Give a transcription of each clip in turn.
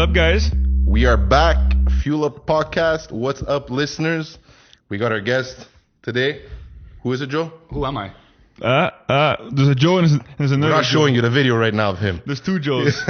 up, guys? We are back. Fuel Up Podcast. What's up, listeners? We got our guest today. Who is it, Joe? Who am I? There's a Joe and there's another We're not Joe. showing you the video right now of him. There's two Joes.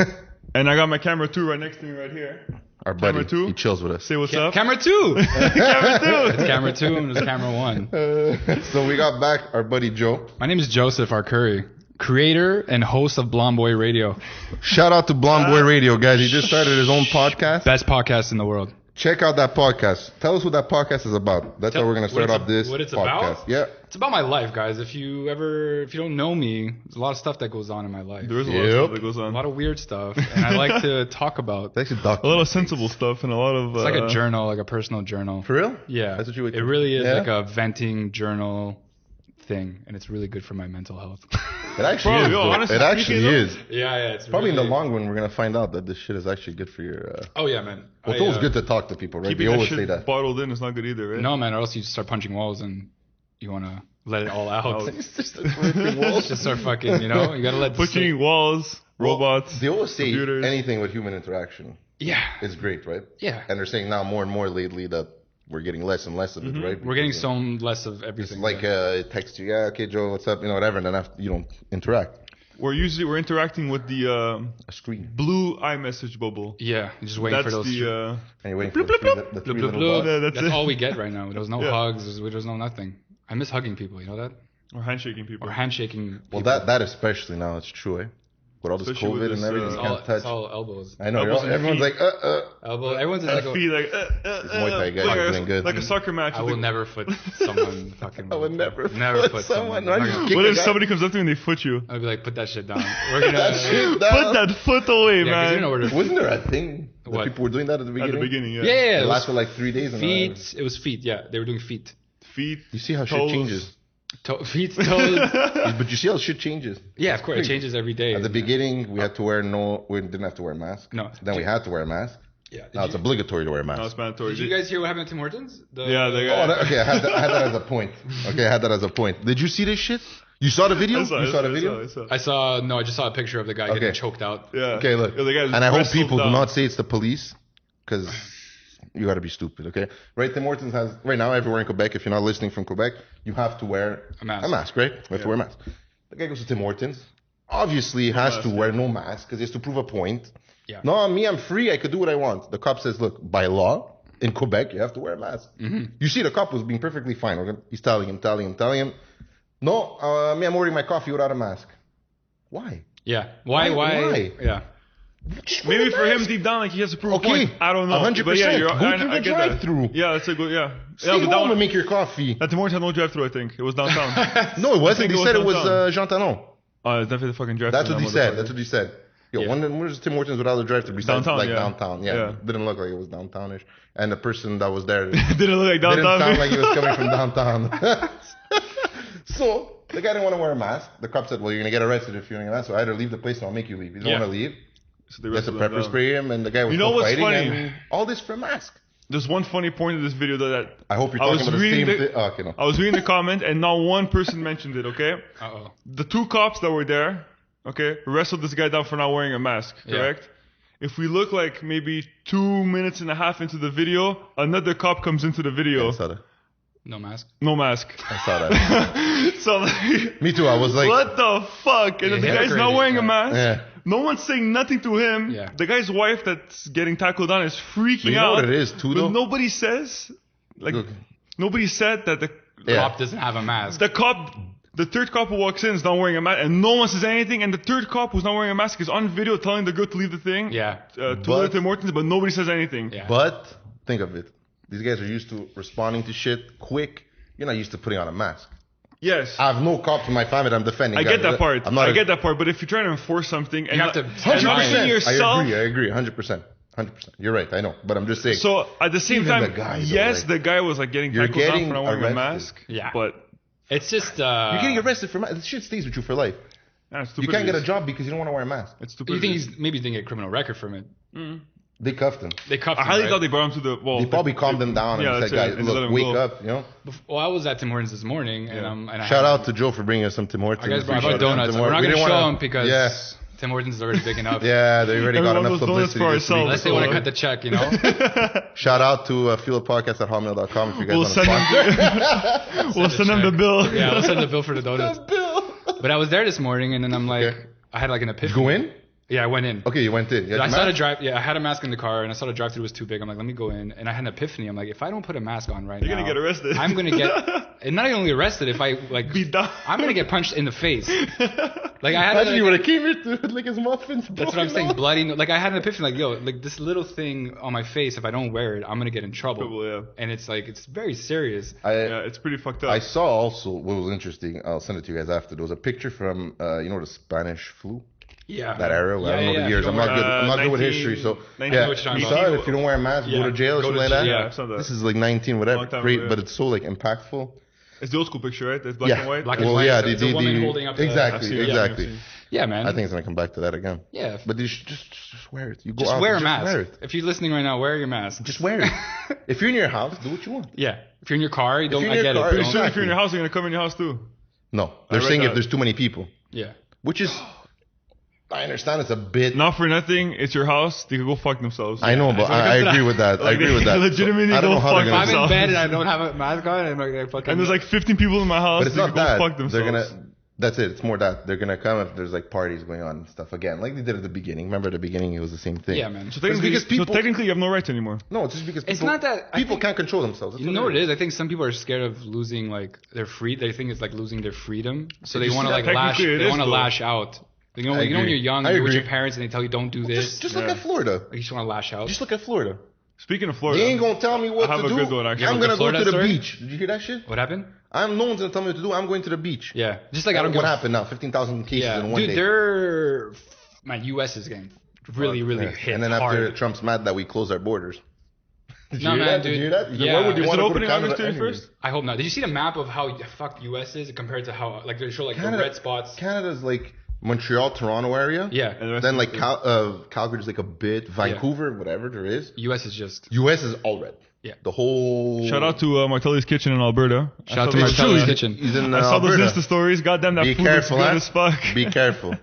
And I got my camera 2 right next to me right here. Our buddy. Camera 2. He chills with us. Say what's up. Camera 2! Camera 2. It's camera 2 and there's camera 1. So we got back our buddy Joe. My name is Joseph Arcuri, creator and host of Blonde Boy Radio. Shout out to Blonde Boy Radio, guys. He just started his own podcast. Best podcast in the world. Check out that podcast. Tell us what that podcast is about. That's how we're going to start off this what it's podcast. about? Yeah. It's about my life, guys. If you don't know me, there's a lot of stuff that goes on in my life. There is a lot of stuff that goes A on. lot of weird stuff, and I like to talk about. It's actually A lot of sensible stuff and a lot of... It's like a journal, like a personal journal. For real? Yeah. That's what you would It really is Yeah? like a venting journal thing, and it's really good for my mental health. It actually Bro, is. yo, bro. honestly It actually speaking, is. yeah, it's Probably in really, the long run, we're going to find out that this shit is actually good for your... Oh yeah, man. Well, it's always good to talk to people, right? Keeping They that always shit say that. bottled in is not good either, right? No, man, or else you just start punching walls and you want to let it all out. It's just a ripping walls. Just start fucking, you gotta let the Pushing walls, robots, They always say computers. anything with human interaction Yeah. is great, right? Yeah. And they're saying now more and more lately that we're getting less and less of it, right? We're getting Because, so less of everything. like it texts you, yeah, okay, Joe, what's up, whatever, and then after you don't interact. We're interacting with the A screen. blue iMessage bubble. yeah, you're just waiting That's for those. And you're waiting for Bloop, the three, bloop, the Bloop, three bloop, little bloop. dots. Yeah, that's That's it. all we get right now. There's no Yeah. hugs. There's no nothing. I miss hugging people. You know that? Or handshaking people. Or handshaking. Well, people. that especially now, it's true, eh? With all this Especially with COVID this, and everything, it's you all, can't touch. it's all elbows. I know, elbows and everyone's feet. like, Elbows. Everyone's just And like. feet like, Muay Thai guys like are a- doing good. Like a soccer match. I will never foot someone fucking. I would never Never foot foot someone. someone. I'm Why not do you gonna- kick What a if guy? somebody comes up to you and they foot you? I'd be like, put that shit down. We're gonna. That shit down. Put that foot away, Yeah, 'cause man. you know where to. Wasn't there a thing that What? people were doing that at the At beginning? the beginning, yeah. Yeah, yeah. It It was lasted like 3 days. And feet. It was feet. Yeah, they were doing feet. Feet. You see how shit toes. changes. Feet, toes. But you see how shit changes. Yeah, of course. It changes every day. At the beginning, we had to wear we didn't have to wear a mask. No. Then we had to wear a mask. Yeah. Now it's obligatory to wear a mask. No, it's mandatory. Did you guys hear what happened at Tim Hortons? Yeah, they Oh, got. okay, I had that as a point. Okay, I had that as a point. Did you see this shit? You saw the video? I saw, You I saw the I video? saw. I just saw a picture of the guy getting choked out. Yeah. Okay, look. Yeah, the guy was And I hope wrestled people do down. not say it's the police, because you got to be stupid, okay? Right, Tim Hortons has, right now, everywhere in Quebec, if you're not listening from Quebec, you have to wear A mask. right? You have to wear a mask. The guy goes to Tim Hortons. Obviously, he has to wear no mask, because he has to prove a point. Yeah. No, me, I'm free. I could do what I want. The cop says, look, by law, in Quebec, you have to wear a mask. Mm-hmm. You see, the cop was being perfectly fine. Okay? He's telling him, no, me, I'm ordering my coffee without a mask. Why? Yeah. Why? Why? Yeah. Just wear Maybe a for him mask. deep down, like he has to prove Okay, a point. I don't know. 100%. But yeah, Go I through the get that. drive-thru. Yeah, that's a good. Yeah. Stay Yeah, but home and that make your coffee. Tim Hortons had no drive-through. I think it was downtown. No, it wasn't. think They it said was it was downtown. Jean Talon. Oh, it's definitely the fucking drive-through. That's what he said. That's what he said. Yo, Yeah. where's Tim Hortons without a drive-thru? Besides, Downtown, like yeah. downtown. Yeah, Yeah. It didn't look like it was downtownish. And the person that was there didn't Didn't look like downtown. sound like he was coming from downtown. So the guy didn't want to wear a mask. The cop said, "Well, you're gonna get arrested if you're wearing a mask. So either leave the place or I'll make you leave. You don't Yeah. want to leave." So they He has to wrestled him pepper down. spray him, and the guy was You know still what's fighting. funny? And all this for a mask. There's one funny point in this video that I hope you're I talking was about the reading same the- thing. Oh, okay, no. I was reading the comment and not one person mentioned it. Okay, Uh-oh. the two cops that were there, okay, wrestled this guy down for not wearing a mask. Yeah. Correct. If we look like maybe 2 minutes and a half into the video, another cop comes into the video, I saw that. No mask. no mask. I saw that. So like, Me too. I was like, what the fuck? And then the Yeah, guy's not crazy, wearing a yeah. mask. Yeah. No one's saying nothing to him. Yeah. The guy's wife that's getting tackled on is freaking But you know out. what it is too, But though? nobody says, like, Look. nobody said that Yeah. Cop doesn't have a mask. the third cop who walks in is not wearing a mask, and no one says anything. And the third cop who's not wearing a mask is on video telling the girl to leave the thing. Yeah. To But- Tim Hortons, but nobody says anything. Yeah. But think of it. These guys are used to responding to shit quick. You're not used to putting on a mask. Yes. I have no cops in my family that I'm defending. I guys. get that part. I'm not I get that part. But if you're trying to enforce something and You have to- and not 100%. seeing yourself, I agree. 100%. 100%. You're right. I know. But I'm just saying. so at the same Even time, the guy, though, yes, like, the guy was like getting you're tackled down getting for not wearing a arrested. mask. Yeah. But It's just. you're getting arrested for mask. This shit stays with you for life. nah, it's You can't get a stupidity. job because you don't want to wear a mask. It's You stupid. think he's maybe didn't get a criminal record from it? They cuffed him. They cuffed I him. highly right? doubt they brought him to the wall. They probably calmed him down Yeah, and that's said, it. "Guys, And let look, him wake go. up." You know. Well, I was at Tim Hortons this morning, and Yeah. I Shout had- out to Joe for bringing us some Tim Hortons. I guys brought Appreciate it. donuts. Tim We're not Hortons. going to We show didn't them because Tim Hortons is already big enough. Yeah, they already got Everyone enough goes donuts publicity. for just to be- ourselves. Unless they want to cut the check, you know. Shout out to fieldpodcast@hotmail.com if you guys We'll want to send sponsor. them. We'll send them the bill. Yeah, we'll send the bill for the donuts. But I was there this morning, and then I'm like, Okay. I had like an Did epiphany. you go in? Yeah, I went in. Okay, you went in. You had I your saw the mask? drive. Yeah, I had a mask in the car, and I saw the drive-through was too big. I'm like, let me go in, and I had an epiphany. I'm like, if I don't put a mask on right You're now, gonna get arrested. I'm gonna get, and not only arrested. If I like, Be done. I'm gonna get punched in the face. Like I had. Imagine like, you would have came here to like his muffins. That's what I'm saying. Bloody. Like I had an epiphany. Like yo, like this little thing on my face. If I don't wear it, I'm gonna get in trouble. Trouble, yeah. And it's like it's very serious. Yeah, it's pretty fucked up. I saw also what was interesting. I'll send it to you guys after. There was a picture from you know the Spanish flu. Yeah. That era. I Yeah, don't know yeah, the years. yeah. I'm not good. I'm not good with 19 history. So 19 yeah, what you're talking you about. saw it. If you don't wear a mask, Yeah. go to jail or Go to something like that. jail. Yeah, I saw that. This is like 19 whatever. Long time Great, ago, but yeah. it's so like impactful. It's the old school picture, right? It's black Yeah. and white. Black and Well, white. yeah, It's a woman holding up the- I've exactly, seen it, exactly. I've seen it. Yeah, man. I think it's gonna come back to that again. Yeah. But you should just wear it. You go Just out, wear a just mask. Wear it. If you're listening right now, wear your mask. Just wear it. If you're in your house, do what you want. Yeah. If you're in your car, you don't. you're I in get your car, it. Pretty Don't- soon, if you're in your house, they're gonna come in your house too. No, they're read saying if that. there's too many people, Yeah. which is, I understand it's a bit. Not for nothing. It's your house. They can go fuck themselves. I know, but I agree with that. I Like, agree they with that. legitimately I don't go know how fuck they're If I'm gonna. in bed and I don't have a mask on, I'm like fucking. And there's like 15 people in my house. But it's they not can go that. fuck themselves. They're gonna. That's it. It's more that they're gonna come if there's like parties going on and stuff again, like they did at the beginning. Remember at the beginning, it was the same thing. Yeah, man. So technically, because people- so technically, you have no rights anymore. No, it's just because people, It's not that- I people think- can't control themselves. That's You know what it is? I think some people are scared of losing like their free. They think it's like losing their freedom, so they you want to see like that? lash. Technically it They is, want to though. lash out. You know, I you know when agree. you're young, I you're with agree. your parents and they tell you don't do this. Just look Yeah. at Florida. You just want to lash out. Just look at Florida. Speaking of Florida, They ain't gonna tell me what I have to a do. good one, actually. I'm The gonna go Florida to the story? beach. Did you hear that shit? What happened? No one's gonna tell me what to do. I'm going to the beach. Yeah, just like I don't What give. happened now? 15,000 cases Yeah, in one dude, day. they're my U.S. is getting really Yeah. hit And then after hard. Trump's mad that we closed our borders. Did you No, hear man, that? Did you dude. hear that? He said, Yeah. Why would you is want it to go to opening Canada August anyways? 31st? I hope not. Did you see the map of how fucked U.S. is compared to how like they show like the red spots? Canada's like Montreal, Toronto area. Yeah, And the rest Then is like the- Calgary's like a bit. Vancouver, whatever there is. U.S. is just US is all red. Yeah. The whole. shout out to Martelli's Kitchen in Alberta. Shout out I to saw It's those- Martelli's true. Kitchen. He's in I saw those Alberta. Insta stories. Goddamn, that Be food careful, looks good huh? as fuck. Be careful.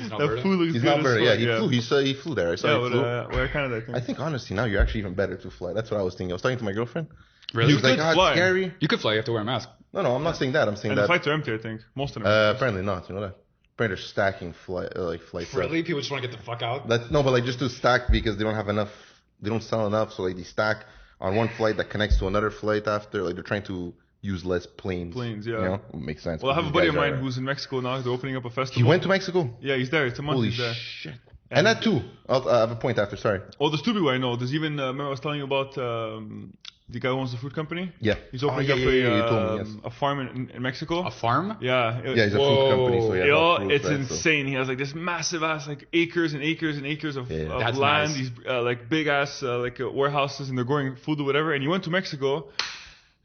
That food looks He's good not as very. fuck. Yeah, he flew. He flew there. I saw Yeah, he but, flew. where Canada, I think. I think honestly now you're actually even better to fly. That's what I was thinking. I was talking to my girlfriend. really. You She's like, could "Ah, fly. it's scary." You could fly. You have to wear a mask. No, I'm not saying that. I'm saying And the that. flights are empty, I think. Most of them. Apparently not. You know that. Apparently they're stacking flights. up. Really, people just want to get the fuck out. That's no, but like just to stack because they don't have enough. They don't sell enough, so like they stack on one flight that connects to another flight after. Like they're trying to use less planes. Planes, yeah. You know, makes sense. Well, I have a These buddy of guys mine are- who's in Mexico now. They're opening up a festival. He went to Mexico. Yeah, he's there. It's a month. Holy he's there. shit! And that too. I have a point after. Sorry. Oh, there's two people I know. There's even remember I was telling you about the guy who owns the food company. Yeah. He's opening yeah, up yeah, yeah, you told me, yes. a farm in Mexico. A farm? Yeah. Yeah, he's a Whoa. food company, so yeah. Yo, fruits, it's right, so- insane. He has like this massive ass like acres and acres and acres of, Yeah. of That's land. nice. These like big ass warehouses, and they're growing food or whatever. And he went to Mexico,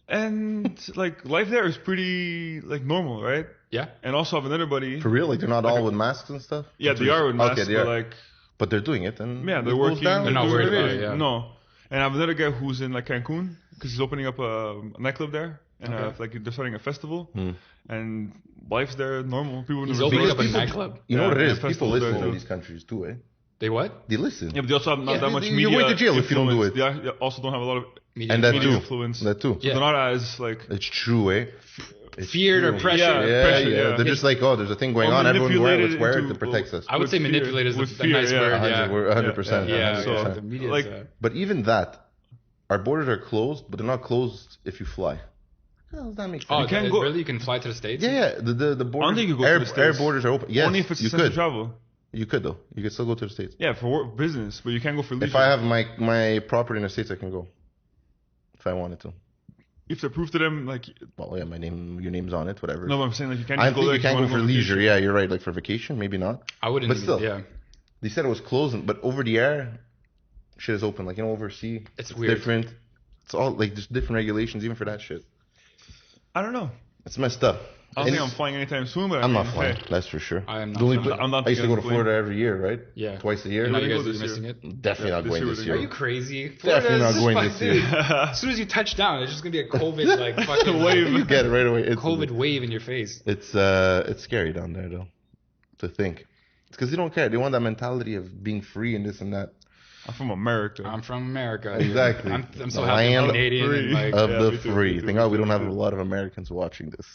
and like life there is pretty like normal, right? Yeah. And also I have another buddy. For real, like they're not all with masks and stuff. Yeah, they are with masks, Okay, they but are. like But they're doing it, and yeah, they're it goes working. down, They're not it worried goes about away. it, yeah. No. And I have another guy who's in like Cancun because he's opening up a nightclub there, and Okay. like they're starting a festival, Hmm. and life's there normal. People He's never opening go. up a people- nightclub. You know Yeah, what it and is? People festivals listen there in too. these countries too, eh? They what? They listen. Yeah, but they also have not Yeah, that much you're media. going to jail if you don't do influence. it. They also don't have a lot of Media. And that media too. influence. That too. Yeah. They're not as like It's true, eh? It's Feared or true. pressured. Yeah, Yeah, pressure, yeah. yeah. They're just like, oh, there's a thing going Or on. Everyone wear it. manipulated Let's wear it. into- It protects us. I would With say fear. manipulate is With a fear, nice yeah. word. 100, Yeah. we're 100%. Yeah. So 100%. the media. Like- But even that, our borders are closed, but they're not closed if you fly. How does that make sense? Oh, You can't go- really? You can fly to the States? Yeah. The borders. think you go to air, the States. air borders are open. Yes, only if it's you essential could. travel. You could though. You could still go to the States. Yeah, for work, business, but you can't go for leisure. If I have my property in the States, I can go. If I wanted to. you have to prove to them like Well, yeah, your name's on it, whatever. no, but I'm saying like you can't. I Just go think there you 'cause can't go wanna for on leisure. vacation. Yeah, you're right. Like for vacation, maybe not. I wouldn't. But even- still. Yeah. They said it was closing, but over the air, shit is open. Like overseas, It's weird. different. It's all like there's different regulations even for that shit. I don't know. It's messed up. I don't And think I'm flying anytime soon, but I'm I mean, not flying. hey, That's for sure. I am not The only flying. pla- I'm not I used to go to gonna complain. Florida every year, right? Yeah. Twice a year. And now Where you do guys you are go this missing year? it. Definitely Yeah, not this going year this we're year. Are you crazy? Definitely Florida not is going just this year. fucking- As soon as you touch down, it's just gonna be a COVID like fucking Wave. You get it right away. It's COVID wave in your face. It's scary down there though. To think. It's because they don't care. They want that mentality of being free and this and that. I'm from America. I'm from America. Exactly. I'm so The happy I'm land Canadian. And like, of Yeah, the me too, free. me too, Thank me God we too, don't have me a too. lot of Americans watching this.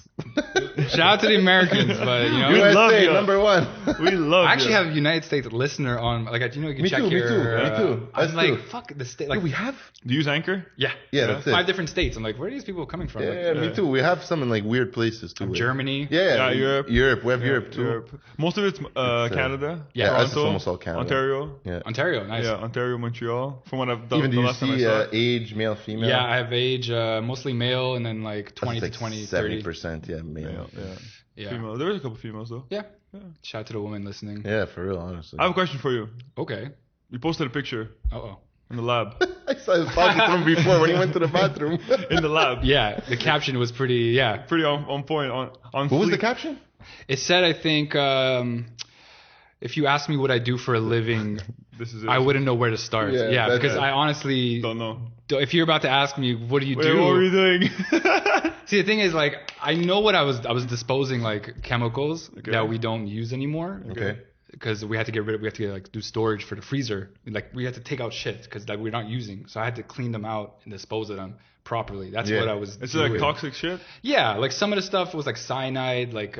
shout out to the Americans, but you know. We love USA, you. number one. We love I actually you. have a United States listener on, like, you know, you can Me check too, me your. too, me too. I'm Us like, too. fuck the state. Like, Like, we have? Do you use Anchor? yeah, Yeah, that's it. 5 different states. I'm like, where are these people coming from? Yeah, Like, me too. We have some in like weird places too. Like, Germany. Yeah, Europe. Europe. We have Europe too. Most of it's Canada. Yeah, us, it's Toronto, almost all Canada. Ontario. Yeah. Ontario, nice. Yeah, Ontario, Montreal. From what I've done, Even do the you last time I see saw it. age, male, female? Yeah, I have age, mostly male, and then like 20 That's to 20, like 30. 70%, yeah, male. Yeah. Yeah. Female. There was a couple females though. Yeah. Shout out to the women listening. Yeah, for real, honestly. I have a question for you. Okay. You posted a picture Uh-oh. in the lab. I saw his talking to him before when he went to the bathroom. In the lab. Yeah, the caption was pretty, yeah. Pretty on point. On What was the fleek. caption? It said, I think, if you ask me what I do for a living, This is it. I wouldn't know where to start. Yeah, Yeah, that's because it. I honestly, Don't know. if you're about to ask me, what do you Wait, do? what were you doing? See, the thing is, like, I know what I was disposing, like, chemicals Okay. that we don't use anymore. Okay. Because we had to get rid of, we had to like do storage for the freezer. Like we had to take out shit because like we're not using. So I had to clean them out and dispose of them properly. That's Yeah. what I was It's doing. like toxic shit. Yeah, like some of the stuff was like cyanide, like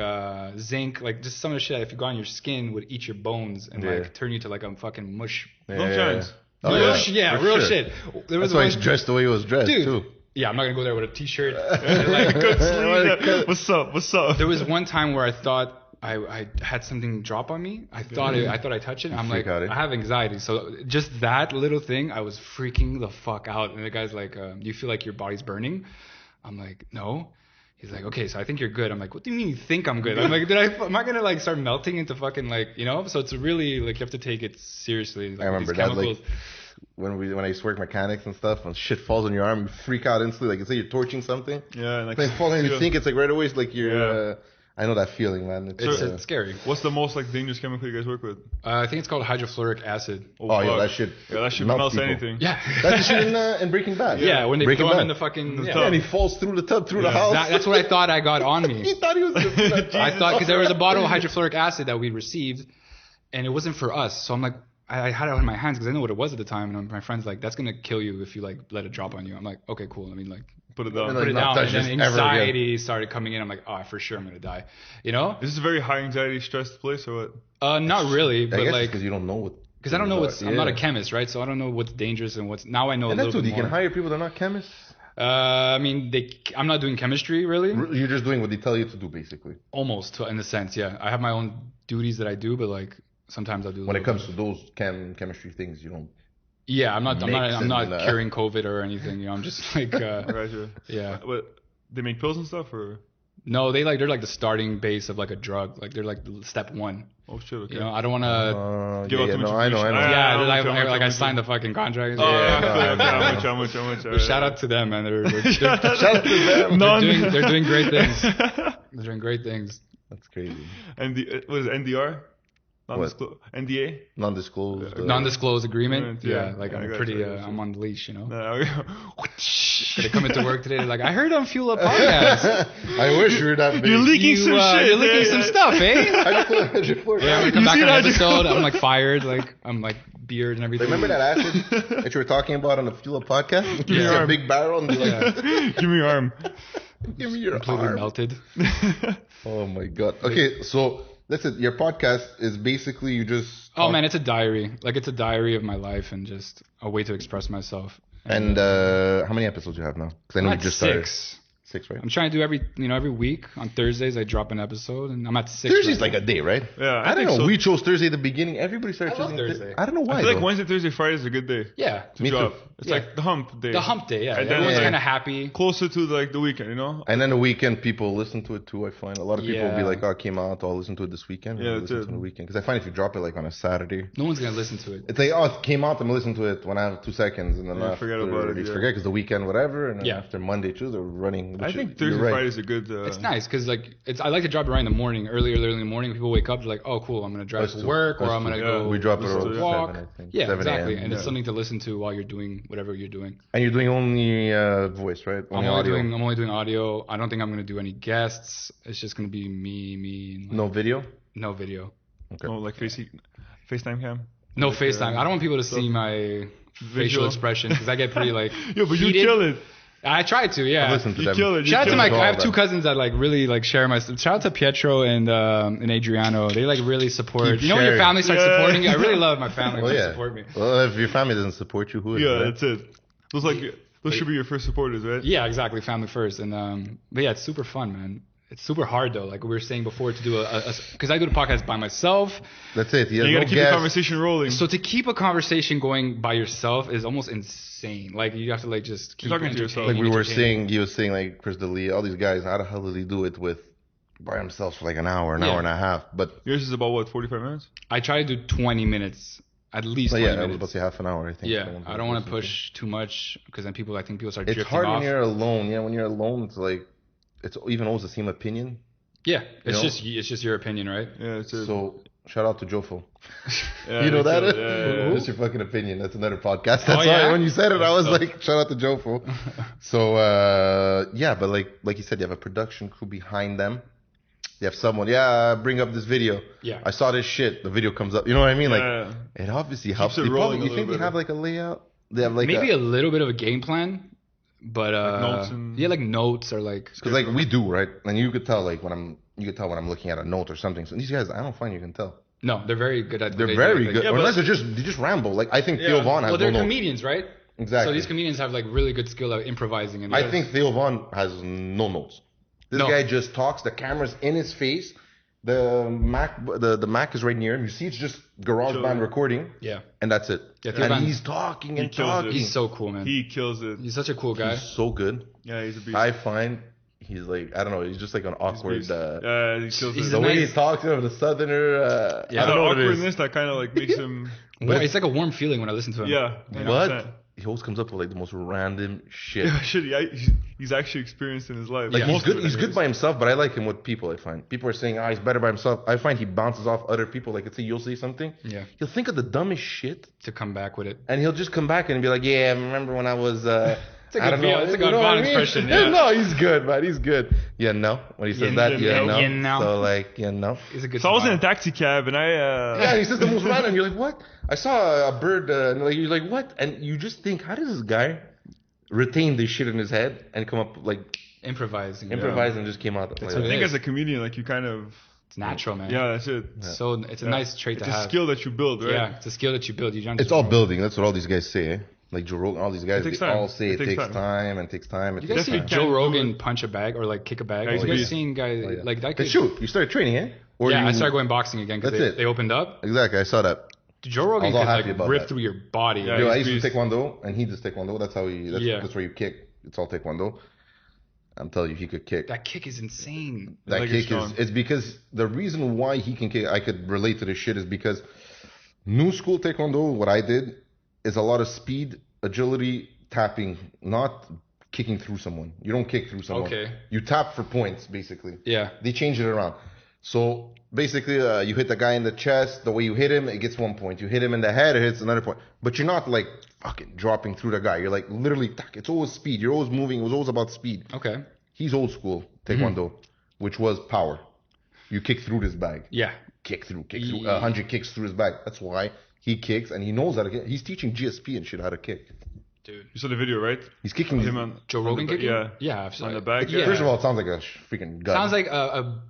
zinc, like just some of the shit if you got on your skin would eat your bones and Yeah. like turn you to like a fucking mush. Yeah, No yeah, chance. yeah. Oh, real yeah, shit, yeah, for real sure. shit. There was That's why one- he's dressed the way he was dressed, Dude. too. Yeah, I'm not gonna go there with a t-shirt. and, like, Good sleeve. Cut. What's up? What's up? there was one time where I thought I had something drop on me. I thought I touched it. I'm like, freak out, eh? I have anxiety. So just that little thing, I was freaking the fuck out. And the guy's like, do you feel like your body's burning? I'm like, no. He's like, okay, so I think you're good. I'm like, what do you mean you think I'm good? I'm like, am I gonna like start melting into fucking like, you know? So it's really like you have to take it seriously. Like, I remember these that, chemicals. like, when I used to work mechanics and stuff, when shit falls on your arm, you freak out instantly. Like, say you're torching something, Yeah, and like then it falls on you feel- think it's like right away. It's like you're. Yeah. I know that feeling, man. It's scary. What's the most like dangerous chemical you guys work with? I think it's called hydrofluoric acid. Oh, yeah, fuck. that shit. Yeah, that shit melts melts people. anything. Yeah. That's the shit in Breaking Bad. Yeah, when they Breaking throw him Bad. in the fucking. The yeah. tub. Yeah, and he falls through the tub, through the house. That's what I thought I got on me. He thought he was. I thought because there was a bottle of hydrofluoric acid that we received, and it wasn't for us. So I'm like, I had it in my hands because I didn't know what it was at the time. And my friend's like, "That's gonna kill you if you like let it drop on you." I'm like, "Okay, cool." I mean, like, Put it down. And put it not down. touch And then this ever again. anxiety started coming in. I'm like, "Oh, for sure, I'm gonna die." You know? Is this a very high anxiety, stressed place or what? Not really, I but guess like, because you don't know what. because I don't know what's. I'm not a Yeah. chemist, right? So I don't know what's dangerous and what's. Now I know And a that's little what bit you more. can hire people that are not chemists. I mean, I'm not doing chemistry really. You're just doing what they tell you to do, basically. Almost in a sense, yeah. I have my own duties that I do, but like sometimes I do. a When it little comes to those chemistry things, you don't. Yeah, I'm not Mix and, curing COVID or anything. You know, I'm just like, Gotcha. yeah. But they make pills and stuff, or No, they're like the starting base of like a drug. Like they're like step one. oh shit, okay. You know, I don't want to. Give out too much I know. information. Yeah, I'm like, with you, I'm like I with you. signed the fucking contract. Oh, Yeah. yeah, I'm with you. But shout out to them, man. They're Shout out to them. they're doing great things. They're doing great things. That's crazy. And the what is it, NDR? NDA? Non-disclosed. Non-disclosed agreement. Yeah, Yeah, like I I'm got pretty. you, I got you. I'm on the leash, you know. No. They come into work today. They're like, I heard on Fuel Up podcast. I wish you were that big. You're leaking some shit. You're leaking some stuff, eh? Hydrofluoric Yeah, I'm acid. gonna come You back see on the that? episode. I'm like fired. Like I'm like beard and everything. Remember that acid that you were talking about on the Fuel Up podcast? me You your see a arm. big barrel and be like, Give me your arm. give me your Completely arm. melted. Oh my god. Okay, so listen, your podcast is basically you just. Oh man, it's a diary. Like it's a diary of my life and just a way to express myself. And how many episodes you have now? Because I know I'm you at just started. 6. 6, right? I'm trying to do every week on Thursdays I drop an episode and I'm at 6. Thursday's right like a day, right? Yeah, I don't think know. so. We chose Thursday at the beginning. Everybody started I love choosing Thursday. I don't know why. I feel like though. Wednesday, Thursday, Friday is a good day now. Yeah. to Me too. drop. It's Yeah. like the hump day. The hump day, yeah. And then Everyone's like- kind of happy. Closer to like the weekend, you know? And then the weekend, people listen to it too. I find a lot of people will be Yeah. like, "Oh, it came out. I'll listen to it this weekend." Yeah, I'll that's listen it. to it on the weekend because I find if you drop it like on a Saturday, No one's gonna listen to it. it's like, "Oh, it came out. I'm gonna listen to it when I have 2 seconds," and then Yeah, after forget about it, you yeah. forget because the weekend, whatever, and then Yeah. after Monday, Tuesday, we're running. I think Thursday, You're right. Friday is a good. It's nice because like I like to drop it right in the morning, early in the morning. People wake up, they're like, "Oh, cool, I'm gonna drive Us to too. work, or Us I'm gonna too. go." We drop it listen around to it. walk. 7, I think. Yeah, 7 exactly, a.m. and it's Yeah. something to listen to while you're doing whatever you're doing. And you're doing only voice, right? I'm only doing audio. I don't think I'm gonna do any guests. It's just gonna be me, and like, No video. no video. Okay. No, like FaceTime cam. No Like, FaceTime. I don't want people to see my facial expressions because I get pretty like. Yo, but heated. you kill it. I try to, yeah. Listen to You them. kill it. You Shout out to kill my. it. I have two cousins that like really like share my. Shout out to Pietro and Adriano. They like really support. Keep You know when your sharing. family starts Yeah. supporting you. I really love my family Well, when they yeah. support me. Well, if your family doesn't support you, who is? Yeah, right? that's it. Those should be your first supporters, right? Yeah, exactly. Family first, and but yeah, it's super fun, man. It's super hard though. Like we were saying before, to do because I do the podcast by myself. That's it. You gotta keep the conversation rolling. So to keep a conversation going by yourself is almost insane. Like you have to like just keep You're talking to yourself. Like we were entertaining. saying, he was saying like Chris D'Elia, all these guys. How the hell did he do it by himself for like an hour and a half? But Yours is about what, 45 minutes? I try to do 20 minutes, at least 20 yeah, I was minutes. about to say half an hour. I think. Yeah, I don't want to push too much because then I think people start It's drifting hard off. when you're alone. Yeah, when you're alone, it's like it's even always the same opinion. Yeah, it's know? just your opinion, right? Yeah, it's it. So shout out to Jofo. Yeah, You know that? Yeah, yeah, yeah. That's your fucking opinion. That's another podcast. That's Oh, yeah? why when you said it, I was So- like, shout out to Jofo. So yeah, but like you said, you have a production crew behind them. You have someone, bring up this video. Yeah. I saw this shit. The video comes up. You know what I mean? Like Yeah. it obviously helps. it They rolling probably, a you think little they have bit. like a layout? They have like Maybe a little bit of a game plan, but notes and- yeah, like notes or like because like we do, right? And you could tell like when I'm looking at a note or something. So these guys, I don't find you can tell. no, they're very good at. They're what they very do. good. Yeah, Or but- unless they just ramble. Like I think Yeah. Theo Vaughn has Well, they're no notes. comedians, right? Exactly. So these comedians have like really good skill at improvising. And I think Theo Vaughn has no notes. This No. guy just talks. The camera's in his face. The Mac is right near him. You see, it's just GarageBand recording, yeah, and that's it. Yeah, Theo and Van- he's talking and kills it. talking. he's so cool, man. He kills it. He's such a cool guy. He's so good. Yeah, he's a beast. I find he's like I don't know. He's just like an awkward. Beast. Yeah, he kills he's it. The a way nice- he talks, the southerner. Yeah. I don't know what it is. awkwardness that kind of like makes him. It's like a warm feeling when I listen to him. Yeah. What? 100%. He always comes up with like the most random shit. Yeah, shit, he's actually experienced in his life. Like Yeah. he's most good. of it, He's good anyways. by himself, but I like him with people. I find people are saying, "Ah, he's better by himself." I find he bounces off other people. Like, let's say you'll say something, Yeah. he'll think of the dumbest shit, To come back with it. and he'll just come back and be like, "Yeah, remember when I was." It's a I good don't know. feel. It's a You good know what Vaughn I mean? expression, yeah. No, he's good, man. He's good. Yeah, no. When he says Yeah, that, yeah, no. yeah, no. So like, no. He's a good. So I was in a smile. taxi cab and I. Yeah, he says the most random. You're like, what? I saw a bird, and like you're like, what? And you just think, how does this guy retain this shit in his head and come up like improvising. improvise and just came out? what I it think is. as a comedian, like you kind of. It's natural, man. Yeah, that's it. So it's a nice trait It's to a have. skill that you build, right? Yeah, it's a skill that you build. You don't. It's all building. That's what all these guys say. Eh? Like Joe Rogan, all these guys, It takes they time. all say It it takes takes time and takes time. It You takes guys see time. Can't Joe do Rogan it. punch a bag or like kick a bag? Yeah, You he's guys beast. seen guys Oh, yeah. like that? Hey, Kid, shoot, you started training, eh? Or yeah, you, I started going boxing again because That's it. they opened up. Exactly, I saw that. Joe Rogan I was all could happy like about rip that. through your body. Yeah, Like, Yo, he's I used to beast. taekwondo, and he does taekwondo. That's how he. That's, Yeah. that's where you kick. It's all taekwondo. I'm telling you, he could kick. that kick is insane. That Like kick it's strong. is. It's because the reason why he can kick. I could relate to this shit is because new school taekwondo. What I did is a lot of speed, agility, tapping, not kicking through someone. You don't kick through someone. Okay. You tap for points, basically. Yeah. They change it around. So basically, you hit the guy in the chest. The way you hit him, it gets 1 point. You hit him in the head, it hits another point. But you're not like fucking dropping through the guy. You're like literally, it's always speed. You're always moving. It was always about speed. Okay. He's old school taekwondo, which was power. You kick through this bag. Yeah. Kick through. 100 kicks through his bag. That's why he kicks, and he knows how to kick. He's teaching GSP and shit how to kick. Dude. You saw the video, right? He's kicking Him on Joe on Rogan the, kicking? Yeah. Yeah. I've On seen the back. Yeah. First of all, it sounds like a freaking gun. Sounds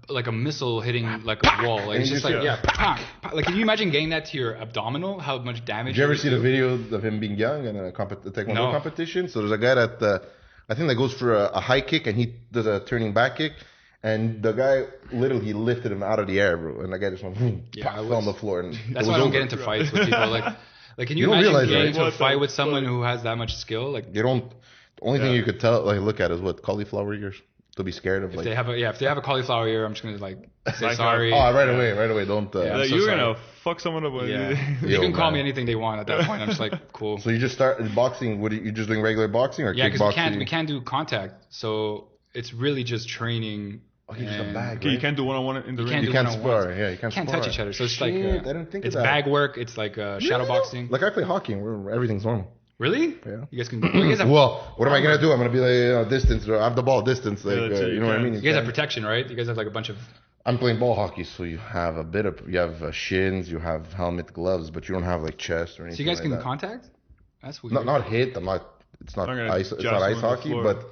like a missile hitting like a wall. Like it's And just you like just- like can you imagine getting that to your abdominal? How much damage? Did you ever would see do? the video of him being young in a taekwondo No. competition? So there's a guy that I think that goes for a high kick, and he does a turning back kick, and the guy literally lifted him out of the air, bro, and the guy just went boom, Yeah, fell on the floor, and That's it why I was don't get over. into fights with people. Like can you You don't imagine realize, getting right? into a What the fight with someone fuck? who has that much skill? Like You don't. The only thing Yeah. you could tell, like, look at is what cauliflower ears. To be scared of, if like, they have a cauliflower ear, I'm just gonna like say Like, sorry. oh, right away, don't. Yeah. I'm Like, so you're sorry. gonna fuck someone up. When Yeah. you, They Yo, can call me man. anything they want at that point. I'm just like, cool. So you just start boxing. What are you just doing regular boxing or Yeah, because kickboxing? we can't do contact. So it's really just training. Okay, just a and- bag. Okay, you right? can't do one-on-one in the You ring. can't You do can't one-on-ones. spar. Yeah, you can't. Can't spar. touch each other. So it's Shit, like I didn't think of it's that. bag work. It's like shadow boxing. Like I play hockey, where everything's normal. Really? Yeah. You guys can. You guys have, Well, what am I gonna do? I'm gonna be like distance. Or I have the ball distance. Like that's it, you know what I mean? you guys have protection, right? You guys have like a bunch of. I'm playing ball hockey, so you have shins, you have helmet, gloves, but you don't have like chest or anything. So you guys like can that. contact? That's weird. Not hit. It's not ice. It's not ice hockey, but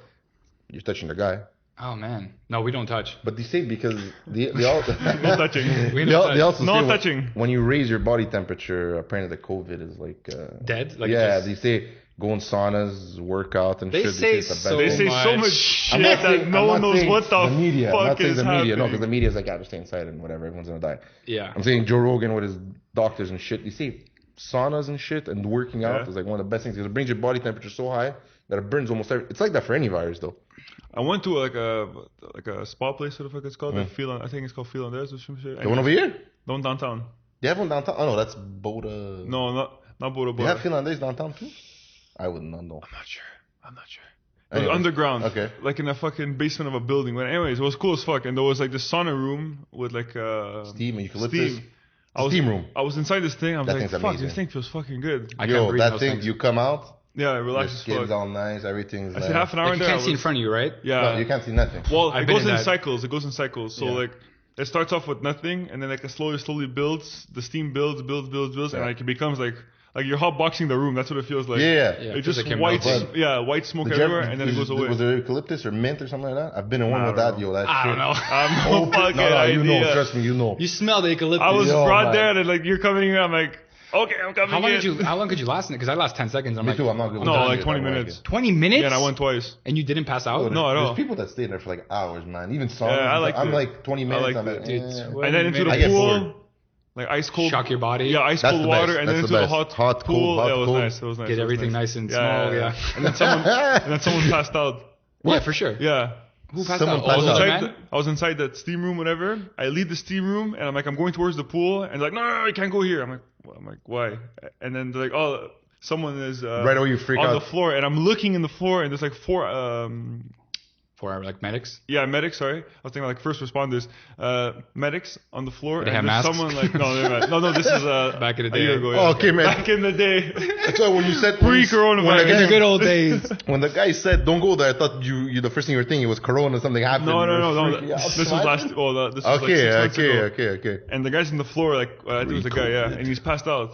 you're touching the guy. Oh man, no, we don't touch. But they say because they all No touching. they also No say touching. when you raise your body temperature, apparently the COVID is like Dead? Like yeah, just- they say go in saunas, work out, and They shit. say it's the so They best say thing. so much shit that no one knows what the media. I'm not fuck saying is the media. No, happening. because the media is like, just stay inside and whatever. Everyone's gonna die. Yeah. I'm saying Joe Rogan with his doctors and shit. You see, saunas and shit and working out Yeah. is like one of the best things because it brings your body temperature so high that it burns almost every. It's like that for any virus though. I went to like a spa place, what the fuck it's called? I think it's called Finlandese or some shit. The one over here? The one downtown. They have one downtown. Oh no, that's Boda. No, not Bora They Bora. have Finlandese downtown too. I would not know. I'm not sure. It was Anyways, underground. okay. Like in a fucking basement of a building. But anyways, it was cool as fuck. And there was like this sauna room with like Steam and eucalyptus. steam. Steam room. I was inside this thing. I was That like, thing's fuck, amazing. this thing feels fucking good. I can't Yo, breathe that those thing, things. you come out, Yeah, your relax as skin's fuck. all nice, everything's I nice. said half an hour Like in you there. can't I see in was- front of you, right? Yeah. No, you can't see nothing. Well, I've it been goes in in that. cycles. It goes in cycles. So Yeah. like, it starts off with nothing, and then like it slowly builds. The steam builds, Yeah. and like it becomes like you're hotboxing the room. That's what it feels like. Yeah. Yeah. It's feels just like it white, melts. white smoke Did you everywhere, ever- and then it goes away. Was there eucalyptus or mint or something like that? I've been in one Nah, with I that, don't yo. That I shit. don't know. I have no fucking No, idea. you know, trust me, you know. You smell the eucalyptus. I was Yo, brought man. there, and like you're coming in. I'm like, okay, I'm coming in. How long could you last in it? Because I last 10 seconds. I'm Me like, too, I'm not good with No, that like shit. 20 I don't like minutes. it. 20 minutes? Yeah, and I went twice. And you didn't pass out? No, at There's all. people that stay there for like hours, man. Even saunas. I liked I'm it. like 20 minutes. liked I'm it. like, Dude, eh. And then into I the get pool, bored. like ice cold. Shock your body. Yeah, ice That's cold the best. water, and then That's into the the best. hot, Hot, cold, hot, Yeah, it was cold. nice. It was nice. Get It was everything nice and small, yeah. And then someone passed out. Yeah, for sure. Yeah. Who passed Someone out? passed Oh, out. older Inside man? I was inside that steam room, whatever. I leave the steam room, and I'm going towards the pool, and they're like, no, you can't go here. I'm like, why? And then they're like, oh, someone is Right away you freak on out. the floor, and I'm looking in the floor, and there's like four, For like medics? medics. Sorry, I was thinking like first responders, medics on the floor. Did they and have there's masks? someone like, no, this is Back in the a year day. ago. Oh, okay, man. Back in the day, That's why when you said when the pre-coronavirus. guy- In the good old days. When the guy said don't go there, I thought you the first thing you were thinking was Corona, something happened. No, You were no. freaking out. This was last. Oh, this was like Okay, 6 months ago. okay. And the guy's on the floor, like I think it was a guy, yeah, Pre-COVID. and he's passed out.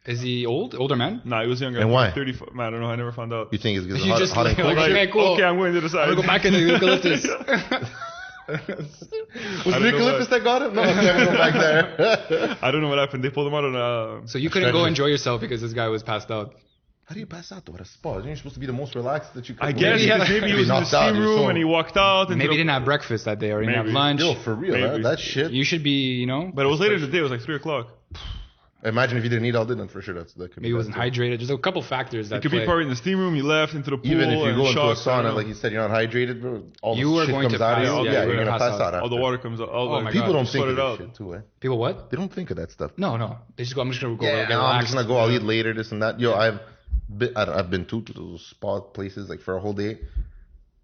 Is he old? Older man? Nah, he was younger. And why? 30. Man, I don't know. I never found out. You think it's because You hot, just hot and like- cold? like- Right? Okay, cool. Okay, I'm going to the side. I'm gonna go back in the eucalyptus. Was I it don't the know eucalyptus what- that got him? No, okay, I'm going back there. I don't know what happened. They pulled him out on So you couldn't go enjoy yourself because this guy was passed out. How do you pass out though at a spa? You're supposed to be the most relaxed that you could. I be. guess Maybe he had- because maybe he Maybe was in the knocked out, steam you're room so- and he walked out. Maybe he didn't have breakfast that day or he didn't have Maybe. lunch. Yo, for real, Maybe. that shit. You should be, But it was later in the day. It was like 3 o'clock. Imagine if you didn't eat all day, then for sure that could Maybe he wasn't hydrated. There's a couple factors that It could be play. probably in the steam room. You left into the pool. Even if you and go into a shocked, I don't sauna, know. like you said, you're not hydrated, bro. All You the are shit going comes to out of pass you. out. Yeah, Yeah, you're you're gonna gonna pass pass out. all the after. water comes out. All Oh the my People God. don't think sweat of it that out. shit too, eh? People what? They don't think of that stuff. No. They just go, I'm just going to go Yeah, get no, I'm relaxed. just gonna go. I'll eat later, this and that. Yo, I've been to those spa places like for a whole day.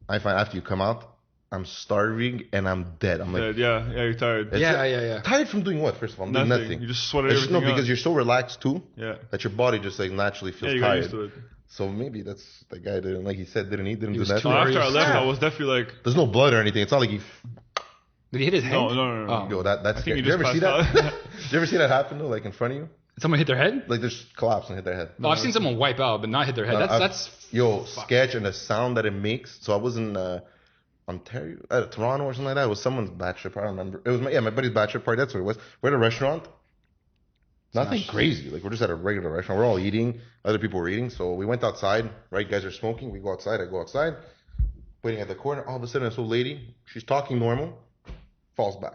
I find after you come out, I'm starving and I'm dead. I'm like, Yeah, you're tired. It's- Yeah. tired from doing what? First of all, I'm doing Nothing. nothing. You just sweated It's just, everything no, because out. you're so relaxed too Yeah. that your body just like naturally Yeah, feels you got tired. used to it. So maybe that's the guy didn't, like he said, didn't eat, didn't He do was that. too No, hungry. after I left, Yeah. I was definitely like, There's no blood or anything. It's not like he. Did he hit his head? no. Oh. Yo, that's. I think Did you you ever just see passed that? out. Did you ever see that happen though, like in front of you? Someone hit their head? Like there's collapse and hit their head. Oh, I've seen someone wipe out, but not hit their head. That's Yo, sketch and the sound that it makes. So I was in Ontario, Toronto or something like that. It was someone's bachelor party. I don't remember. It was my buddy's bachelor party. That's what it was. We're at a restaurant. Nothing crazy. Like we're just at a regular restaurant. We're all eating. Other people were eating. So we went outside. Right, guys are smoking. We go outside. I go outside. Waiting at the corner. All of a sudden, this old lady. She's talking normal. Falls back.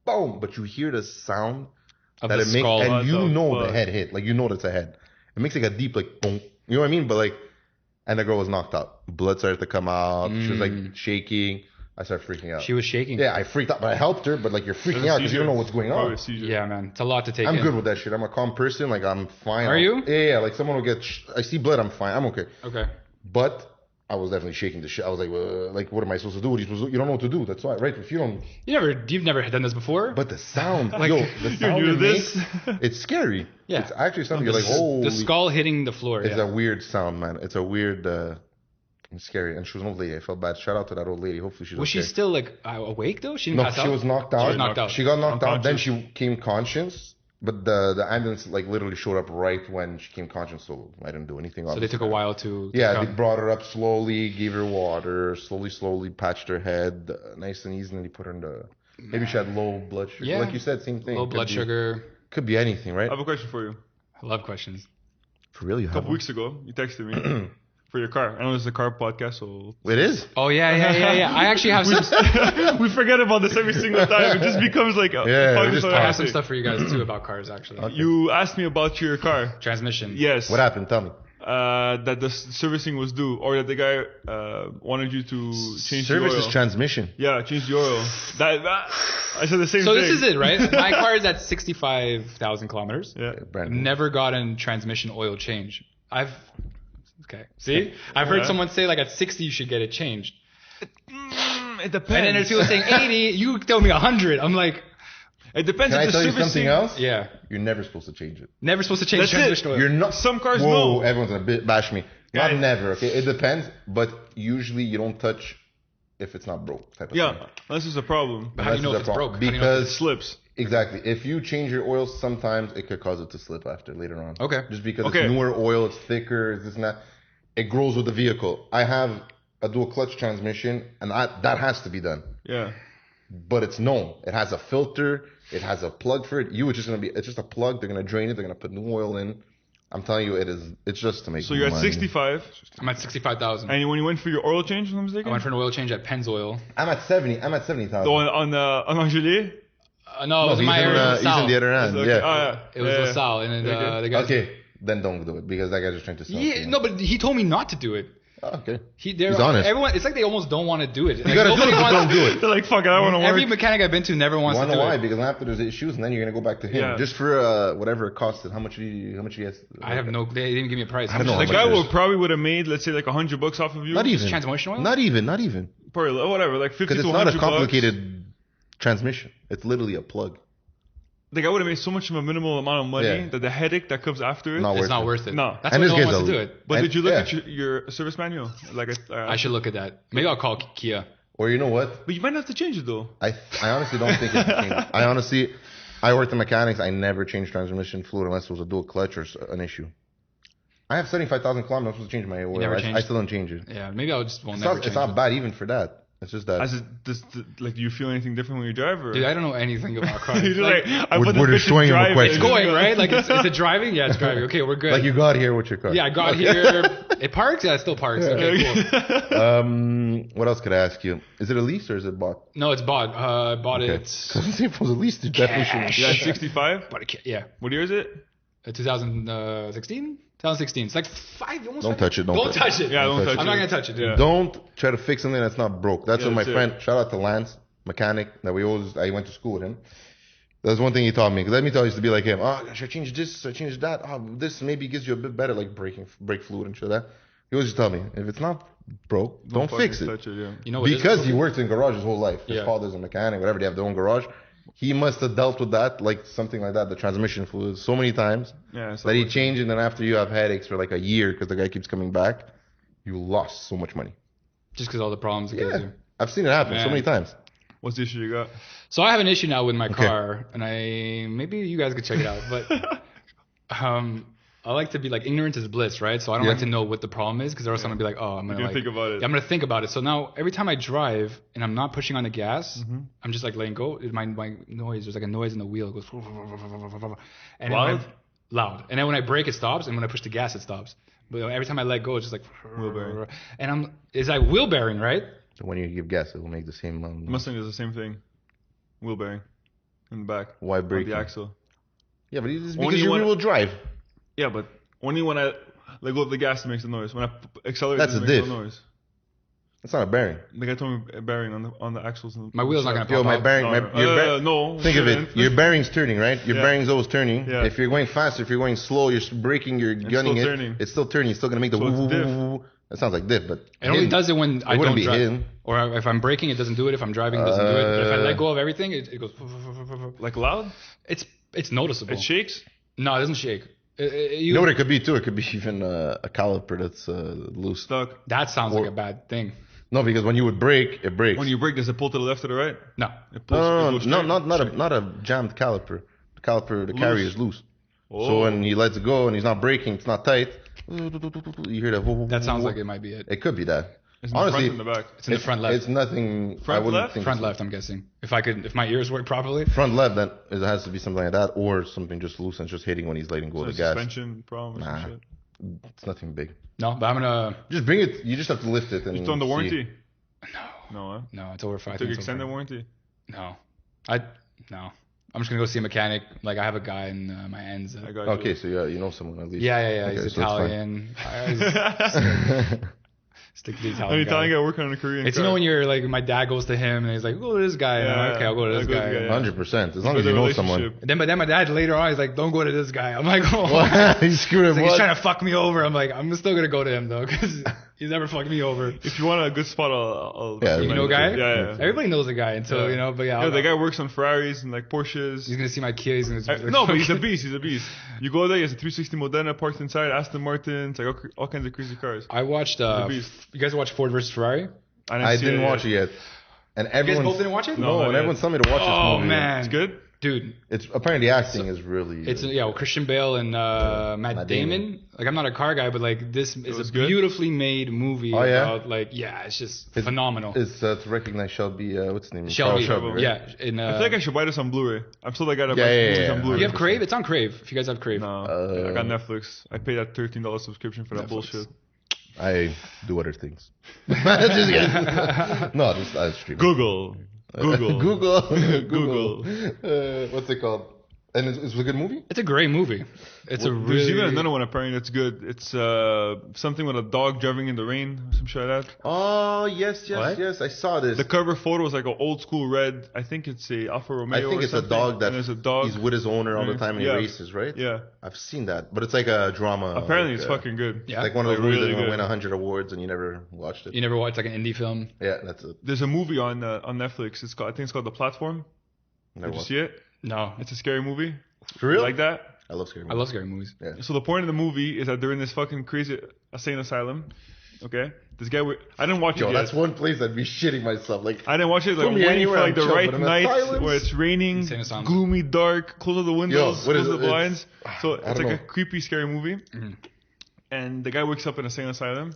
Boom! But you hear the sound of that the it makes, skull. and What you the know the fuck? head hit. Like you know it's a head. It makes like a deep like boom. You know what I mean? But like, and the girl was knocked out. Blood started to come out. She was like shaking. I started freaking out. She was shaking. Yeah, I freaked out, but I helped her. But like, you're freaking out because you don't know what's going Probably a on. seizure. Yeah, man. It's a lot to take I'm in. good with that shit. I'm a calm person. Like I'm fine. Are you? Yeah. Like someone will get. I see blood. I'm fine. I'm okay. Okay. But I was definitely shaking the shit. I was like, what am I supposed to do? What are you supposed to do? You don't know what to do. That's why, right? If you don't. You've never done this before? But the sound, Like, yo, the sound new it to this? makes, it's scary. Yeah. It's actually something you're like, holy. the skull hitting the floor. It's Yeah. a weird sound, man. It's a weird. It's scary. And she was an old lady. I felt bad. Shout out to that old lady. Hopefully she's Was okay. she still like awake though? She didn't No, pass she out? was knocked out. She was knocked out. She got knocked out. Then Unconscious. she came conscious. But the ambulance like literally showed up right when she came conscious, so I didn't do anything. So they took a while to Yeah, come. they brought her up slowly, gave her water, slowly patched her head, nice and easy, and they put her in the. Maybe she had low blood sugar. Yeah. Like you said, same thing. Low Could blood be- sugar. Could be anything, right? I have a question for you. I love questions. For real, you A have couple one? weeks ago, you texted me for your car. I know this is a car podcast, so It is. Oh yeah. I actually have some. we forget about this every single time. It just becomes like a Yeah, podcast we just on I have everything. some stuff for you guys too about cars actually. You asked me about your car. Transmission. Yes. What happened? Tell me. That the servicing was due, or that the guy wanted you to change Service the oil. is transmission. Yeah, change the oil. That I said the same So thing. this is it, right? My car is at 65,000 kilometers. Yeah. Brand new. Never gotten transmission oil change. See? I've heard Yeah. someone say like at 60 you should get it changed. It depends. And then there's people saying 80, you tell me 100. I'm like, it depends. Can if I the tell you servicing- something else? yeah. You're never supposed to change it. Never supposed to change That's it. transmission oil. You're not. Some cars Whoa, no. everyone's gonna bash me. Yeah. Not never. Okay, it depends. But usually you don't touch if it's not broke. Type of Yeah, thing. unless it's a problem. How do you know Unless if a it's problem. broke? How do you know if It Because slips. exactly, if you change your oil, sometimes it could cause it to slip after later on. Okay. Just because Okay. it's newer oil, it's thicker, it's this and that. It grows with the vehicle. I have a dual clutch transmission, and that has to be done. Yeah. But it's known. It has a filter. It has a plug for it. It's just a plug. They're gonna drain it. They're gonna put new oil in. I'm telling you, it's just to make. So you're at money. 65, I'm at 65,000. and when you went for your oil change, if I'm mistaken, I went for an oil change at Pennzoil. I'm at 70. I'm at 70,000. on Angelier. No, it was he's my in, area. he's in the other end. Okay. Yeah. Oh, yeah. It was Yeah. LaSalle, and then Okay. the guy. Okay, then don't do it because that guy's just trying to sell. Yeah, you. no, but he told me not to do it. Oh, okay. He's He's honest. Everyone, it's like they almost don't want to do it. You Like, gotta do nobody it, but wants- don't do it. They're like, fuck it, I want to work. Every mechanic I've been to never wants Wanna to do why? it. Because after there's issues, and then you're gonna go back to him Yeah. just for whatever it costed. How much did he has? I have no. They didn't give me a price. I don't know the how much guy it is. will probably would have made, let's say, like $100 off of you. Not even. transmission oil? Not even. Probably, whatever, like 50 Because to it's 100 not a complicated transmission. It's literally a plug. The guy would have made so much of a minimal amount of money Yeah. that the headache that comes after it. Not It's not worth it. No. That's And why this no one guy's wants to a- do it. But And- did you look yeah. at your service manual? Like I should look at that. Maybe I'll call Kia. Or you know what? But you might have to change it though. I honestly don't think it's changed. I worked in mechanics. I never changed transmission fluid unless it was a dual clutch or an issue. I have 75,000 kilometers. I'm supposed to change my oil. never I changed? still don't change it. Yeah, maybe I'll just won't It's never not, change it's not it. bad even for that. It's just that. Like, do you feel anything different when you drive? Or? Dude, I don't know anything about cars. You're Like, like, I We're- put this we're bitch in destroying him with driving. questions. it's going, right? Like, is it driving? Yeah, it's driving. Okay, we're good. like you got here with your car. yeah, I got here. It parks? Yeah, it still parks. Okay, cool. What else could I ask you? Is it a lease or is it bought? No, it's bought. Bought Okay. it. If it was a lease, you definitely should. Yeah, 65. Bought it. Yeah, What year is it? 2016. 2016. It's like almost. Don't touch it, don't Don't touch touch it. Yeah, don't touch I'm it. not gonna touch it, dude. Yeah. Don't try to fix something that's not broke. That's Yeah, what my that's it. friend. Shout out to Lance, mechanic. That I went to school with him. That's one thing he taught me. Because let me tell you, I used to be like him. Oh, should I change this? Should I change that? Oh, this maybe gives you a bit better, like brake fluid and shit like that. He always just tell me, if it's not broke, don't fix fucking it. touch it. Yeah. You know what? Because he worked in garage his whole life. His Yeah. father's a mechanic, whatever. They have their own garage. He must have dealt with that, like something like that, the transmission fluid, so many times Yeah. that he changed, and then after you have headaches for like a year because the guy keeps coming back, you lost so much money. just because all the problems it gives Yeah, you. I've seen it happen so Man. many times. What's the issue you got? So I have an issue now with my Okay. car, and maybe you guys could check it out, but I like to be like ignorant is bliss, right? So I don't Yeah. like to know what the problem is because else I'm gonna be like, oh, I'm gonna gonna like, think about it. Yeah, I'm gonna think about it. So now every time I drive and I'm not pushing on the gas, Mm-hmm. I'm just like letting go. My noise, there's like a noise in the wheel. It goes and then Loud? when loud. And then when I brake, it stops, and when I push the gas, it stops. But every time I let go, it's just like Wheel bearing. and it's like wheel bearing, right? So when you give gas, it will make the same. Mustang is the same thing. Wheel bearing in the back. Why Of brake? the axle. Yeah, but it's Only because you when- rear-wheel drive. Yeah, but only when I let go of the gas it makes a noise. When I accelerate, That's it a makes diff. no noise. It's not a bearing. The guy told me bearing on the axles. And My wheel's not gonna Yo, pop my out. bearing, No. Think of it. shouldn't. Your bearing's turning, right? Your Yeah. bearing's always turning. Yeah. If you're going faster, if you're going slow, you're braking, you're gunning still it. turning. It's still turning. It's still gonna make the So it's woo, diff. woo, woo. That sounds like diff, but It only does it when I wouldn't don't be drive. hidden. Or if I'm braking, it doesn't do it. If I'm driving, it doesn't do it. But if I let go of everything, it goes. Like loud? It's noticeable. It shakes? No, it doesn't shake. You know what it could be too? It could be even a caliper that's loose. Stuck. That sounds like a bad thing. No, because when you would brake, it breaks. When you brake, does it pull to the left or the right? No. It pulls, No, it goes no, straight? not a jammed caliper. The caliper, the carry is loose. Oh. So when he lets it go and he's not braking, it's not tight. You hear that. That sounds like it might be it. It could be that. It's in Honestly, the front and the back. It's in the front left. It's nothing. Front I wouldn't left? think Front it's- left, I'm guessing. If my ears work properly. Front left, then it has to be something like that, or something just loose and just hitting when he's letting go of the gas. Suspension problem or Nah. some shit. It's nothing big. No, but I'm gonna. Just bring it. You just have to lift it and. It's on the see. warranty? No, No, huh? no, it's over 5. Took extended warranty? No, no. I'm just gonna go see a mechanic. Like I have a guy in my ends. I got Okay, you. so yeah, you know someone at least. Yeah. Okay, He's so that's fine. Italian. Stick to the An Italian Italian guy. guy working on a Korean It's car. when you're like, my dad goes to him and he's like, go to this guy. And I'm like, okay, I'll go to this guy. yeah. 100%. As long For as the you know relationship. someone. But then my dad later on, he's like, don't go to this guy. I'm like, oh. What? He's screwing He's, like, he's what? trying to fuck me over. I'm like, I'm still gonna go to him though, because he's never fucked me over. If you want a good spot, I'll Yeah, You recommend know a it. guy? Yeah. Everybody knows a guy until Yeah. you know. But yeah, Yeah, the guy works on Ferraris and like Porsches. he's gonna see my kid. He's gonna. No, but he's a beast. He's a beast. You go there, he has a 360 Modena parked inside, Aston Martins, like all kinds of crazy cars. I watched. a beast. You guys watch Ford versus Ferrari? I didn't watch it yet. And You guys everyone. both didn't watch it? No, No, not and yet. everyone's telling me to watch this Oh movie. man, It's good? dude. It's apparently the acting is really. It's with Christian Bale and Matt Damon. Like I'm not a car guy, but like this is was a good? beautifully made movie Oh, yeah? about like it's just phenomenal. It's to recognize Shelby. What's his name? Shelby, Carl right? yeah. In, I feel like I should buy this on Blu-ray. I'm still the guy that Yeah, buys yeah, movies yeah, on yeah. Blu-ray. you have Crave? It's on Crave. If you guys have Crave, No, I got Netflix. I paid that $13 subscription for that Netflix. bullshit. I do other things. Just kidding. No, I stream. Google. Google. Google. What's it called? And it's a good movie? it's a great movie. It's a There's really even another one apparently that's good. It's something with a dog driving in the rain, some shit like that. Oh, yes, What? yes. I saw this. The cover photo is like an old school red. I think it's a Alfa Romeo. I think or it's a something, dog that and there's a dog. he's with his owner all the time and Yeah. he races, right? Yeah. I've seen that. But it's like a drama. Apparently like, it's fucking good. Yeah. Like one of those Like, movies really that good. win 100 awards and you never watched it. You never watched like an indie film? Yeah, that's it. There's a movie on Netflix. It's called. I think it's called The Platform. Never Did you watched see it? No, It's a scary movie. For real? You like that? I love scary I movies. love scary movies. So the point of the movie is that they're in this fucking crazy insane asylum. Okay, this guy. I didn't watch Yo, it that's yet. one place I'd be shitting myself. Like, I didn't watch it. Like Put I'm me waiting for anywhere, like the I'm chill, right but in a night silence? where it's raining, Insane asylum. gloomy, dark. Close all the windows, what is close the it? blinds. So I it's don't like a know. creepy, scary movie. And the guy wakes up in a insane asylum,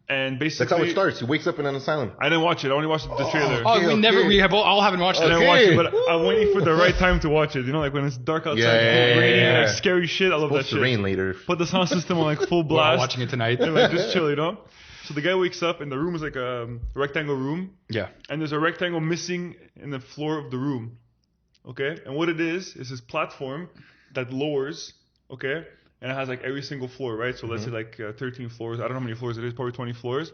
and basically that's how it starts. He wakes up in an asylum. I didn't watch it. I only watched the trailer. Oh, Okay, we never. okay. We have all haven't watched I it. didn't Okay. watch it, but I'm waiting for the right time to watch it. You know, like when it's dark outside, Yeah. raining, and like scary shit. I love that Supposed to shit. rain later. Put the sound system on like full We're all blast. watching it tonight. And like just chill, you know. So the guy wakes up, and the room is like a rectangle room, Yeah. and there's a rectangle missing in the floor of the room. Okay, and what it is this platform that lowers. Okay, and it has like every single floor, right? So let's say like 13 floors. I don't know how many floors it is. Probably 20 floors.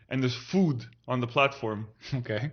And there's food on the platform. Okay.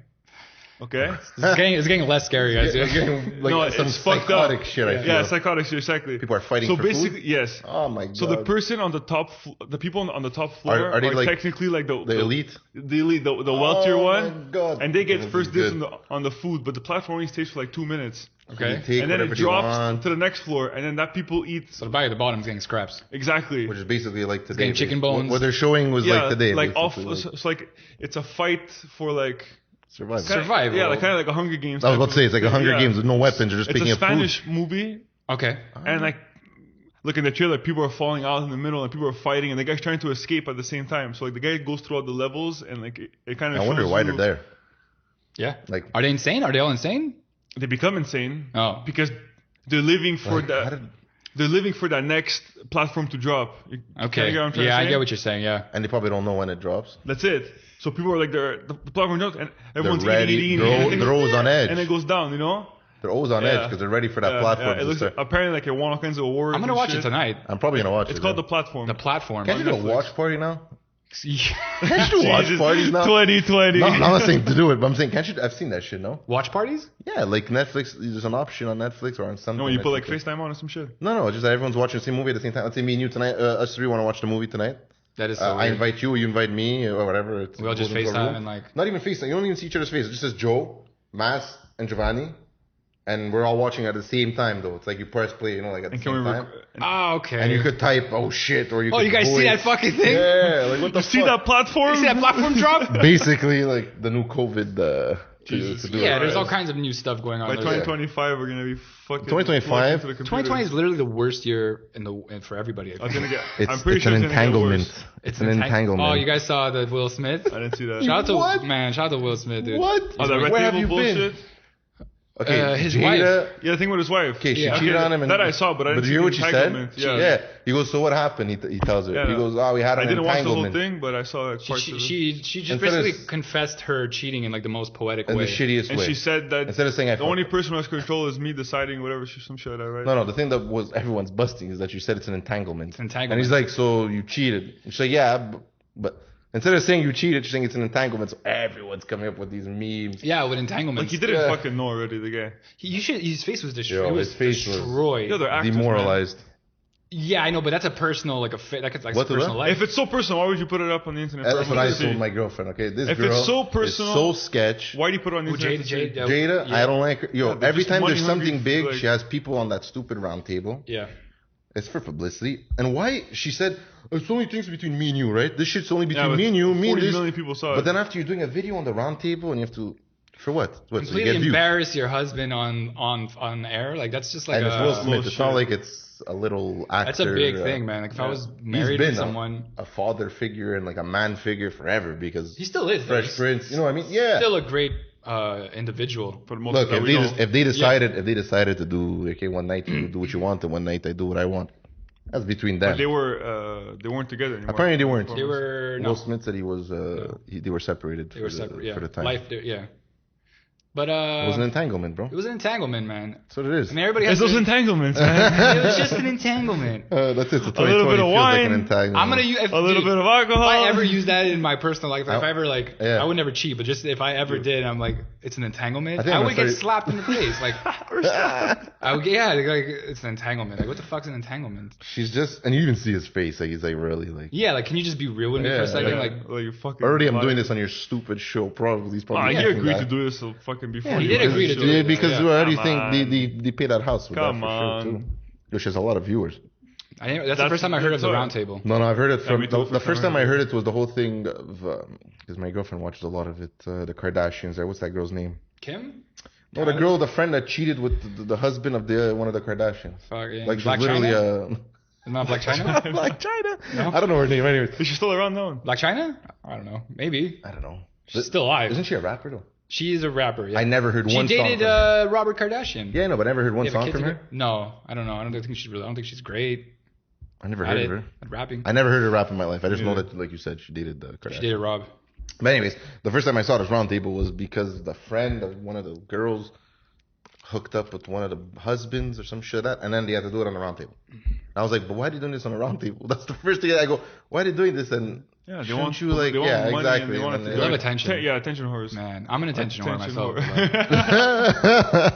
Okay. It's getting less scary, guys. Again, like No, some it's fucked up. psychotic shit. I feel. Yeah, psychotic shit, exactly. People are fighting So for basically, food? yes. Oh my god. So the person on the top, the people on the top floor Are they like technically like the elite. the elite, the wealthier Oh one, my God. and they get That would first be dibs good. on the food, but the platform only stays for like 2 minutes, Okay. You take and then whatever it you drops want, to the next floor, and then that people eat So the guy at the bottom is getting scraps. exactly. which is basically like today. getting chicken bones. What they're showing was Yeah, like today. like off. basically, So it's like it's a fight for like survival. Survival. Yeah, like kind of like a Hunger Games. I was type about to say it's like a of- Hunger yeah. Games with no weapons. You're just It's picking a up food. Spanish movie. Okay. And like, look in the trailer, people are falling out in the middle, and people are fighting, and the guy's trying to escape at the same time. So like the guy goes through all the levels, and like it kind of. I wonder shows why you- they're there. Yeah. Like, Are they insane? Are they all insane? They become insane Oh. because they're living for like, how that. did- They're living for that next platform to drop. You kinda Okay. get what I'm trying to Yeah, I say? get what you're saying. Yeah. and they probably don't know when it drops. That's it. So people are like, the platform drops, and They're everyone's ready. eating, They're always on edge. and it goes down. You know. They're always on edge because they're ready for that Yeah, platform. yeah, it to looks start. apparently like it won all kinds of awards. I'm gonna and watch shit. it tonight. I'm probably gonna watch It's it. called yeah. The Platform. The platform. Can't you do a Netflix. watch party now? Yeah. Can't you do watch Jesus, parties now? 2020. No, I'm not saying to do it, but I'm saying, can't you? I've seen that shit, no? Watch parties? Yeah, like Netflix. There's an option on Netflix or on something. No, you put like Netflix. FaceTime on or some shit. No, just that everyone's watching the same movie at the same time. Let's say me and you tonight. Us three want to watch the movie tonight. That is so I weird. invite you, you invite me, or whatever. It's We all just goes into a FaceTime room. and, like- Not even FaceTime. You don't even see each other's face. It just says Joe, Mas, and Giovanni. and we're all watching at the same time though. It's like you press play, like at the And can we same time. Oh, okay. And you could type, "Oh shit," or you. Oh, could you guys see voice. that fucking thing? Yeah, like what the You see fuck? that platform? You see that platform drop? Basically, like the new COVID. To do Yeah, it. there's all kinds of new stuff going on. By There's- 2025, we're gonna be fucking. 2025? 2020 is literally the worst year for everybody. I I was think. gonna get. It's, I'm pretty it's sure an it's gonna get entanglement. worse. It's an entanglement. Oh, you guys saw the Will Smith? I didn't see that. Shout out to What? shout out to Will Smith, dude. What? Oh, that red Where have table you bullshit. been? Okay, His Jada, Yeah, the thing with his wife. Okay, she Yeah. cheated Okay, on him. And, that I saw, but I didn't you hear see what the she said? entanglement. Yeah. He goes, so what happened? He tells her. Yeah. He goes, oh, we had I an didn't watch the whole entanglement. thing, but I saw like parts of it. She just Instead basically of- confessed her cheating in like the most poetic In way. the shittiest And way. she said that Instead of saying I the only fucked. person who has control is me deciding whatever some shit like that, right? No, the thing that was everyone's busting is that you said it's an entanglement. It's an entanglement. And he's like, so you cheated. She's like, yeah, but instead of saying you cheated, she's saying it's an entanglement. So everyone's coming up with these memes. Yeah, with entanglements. Like he didn't Yeah. fucking know already, the guy. His face was destroyed. Yo, It was his face was destroyed. Yeah, they're actors, man. Demoralized. Yeah, I know, but that's a personal, like a fit. That could like What, personal what? life. If it's so personal, why would you put it up on the internet? for That's what everyone I to see? told my girlfriend. Okay, this If girl it's so personal, is so sketch. Why do you put it on the Oh, internet? to see? Jada, yeah. I don't like her. Yo, they're every just time there's money-hungry, something big, like- she has people on that stupid round table. Yeah. It's for publicity. And why? She said, it's only things between me and you, right? This shit's only Yeah, between but me and you, me and 40 this. million people saw it. But then after you're doing a video on the round table and you have to, for what? What? So you Completely get views. embarrass your husband on air. Like that's just like And it's Will Smith. It's bullshit. not like it's a little actor. that's a big thing, man. Like if I was He's married been to someone, a father figure and like a man figure forever because he still is. Fresh He's Prince. You know what I mean? Yeah. Still a great individual. For the most Look, that if we know. they decided to do okay, one night you do what you want, and one night I do what I want. That's between them. But they weren't together anymore. Apparently they weren't. They were no. Will Smith said he was. They were separated. They were separate. Yeah. for the time. Life. Yeah. But It was an entanglement, bro. it was an entanglement, man. That's what it is. I mean, everybody It's has. those To, entanglements, man. it was just an entanglement. That's it. So A little 2020 bit of feels like an wine. entanglement. I'm gonna use A little bit of alcohol. If I ever use that in my personal life, if I ever like, Yeah. I would never cheat, but just if I ever did, I'm like, it's an entanglement. I think I I'm would gonna get start- slapped in the face. Like, I would, yeah, like it's an entanglement. Like, what the fuck's an entanglement? She's just, and you even see his face. Like he's like really like. Yeah, like, can you just be real with me for Yeah, a second? yeah. Like, you fucking Already, I'm lying. doing this on your stupid show. Probably he's Ah, probably. he thinking agreed that. to do this so fucking before. Yeah, he you did went agree to the do show. it. Because Yeah. how do you Come think on. they pay that house with Come that for on. sure too? Yo, she has a lot of viewers. I think that's the first time I heard of the round table. No, I've heard it from me too, the first time I heard it was the whole thing of because my girlfriend watches a lot of it. The Kardashians. What's that girl's name? Kim? No, the girl, the friend that cheated with the husband of one of the Kardashians. Fuck, yeah. Like she's Black literally China? Not Black China? Black China. No? I don't know her name. Anyways, Is she still around now? Black China? I don't know. Maybe. I don't know. She's still alive. Isn't she a rapper though? She is a rapper. Yeah. I never heard She one song. dated From her. Robert Kardashian. Yeah, no, but I never heard one They have a song kid from her. together? No, I don't know. I don't think she's really. I don't think she's great I never at heard it. of her. At rapping. I never heard her rap in my life. I just know Yeah. that, like you said, she dated the Kardashians. She dated Rob. But anyways, the first time I saw this round table was because the friend of one of the girls hooked up with one of the husbands or some shit like that, and then they had to do it on the round table. I was like, but why are they doing this on a round table? That's the first thing I go, why are they doing this? And Yeah, they shouldn't want you like, they want yeah, money exactly. And they want And it then to They love go- attention. Yeah, attention whores. Man, I'm an attention whore Attention myself. whore.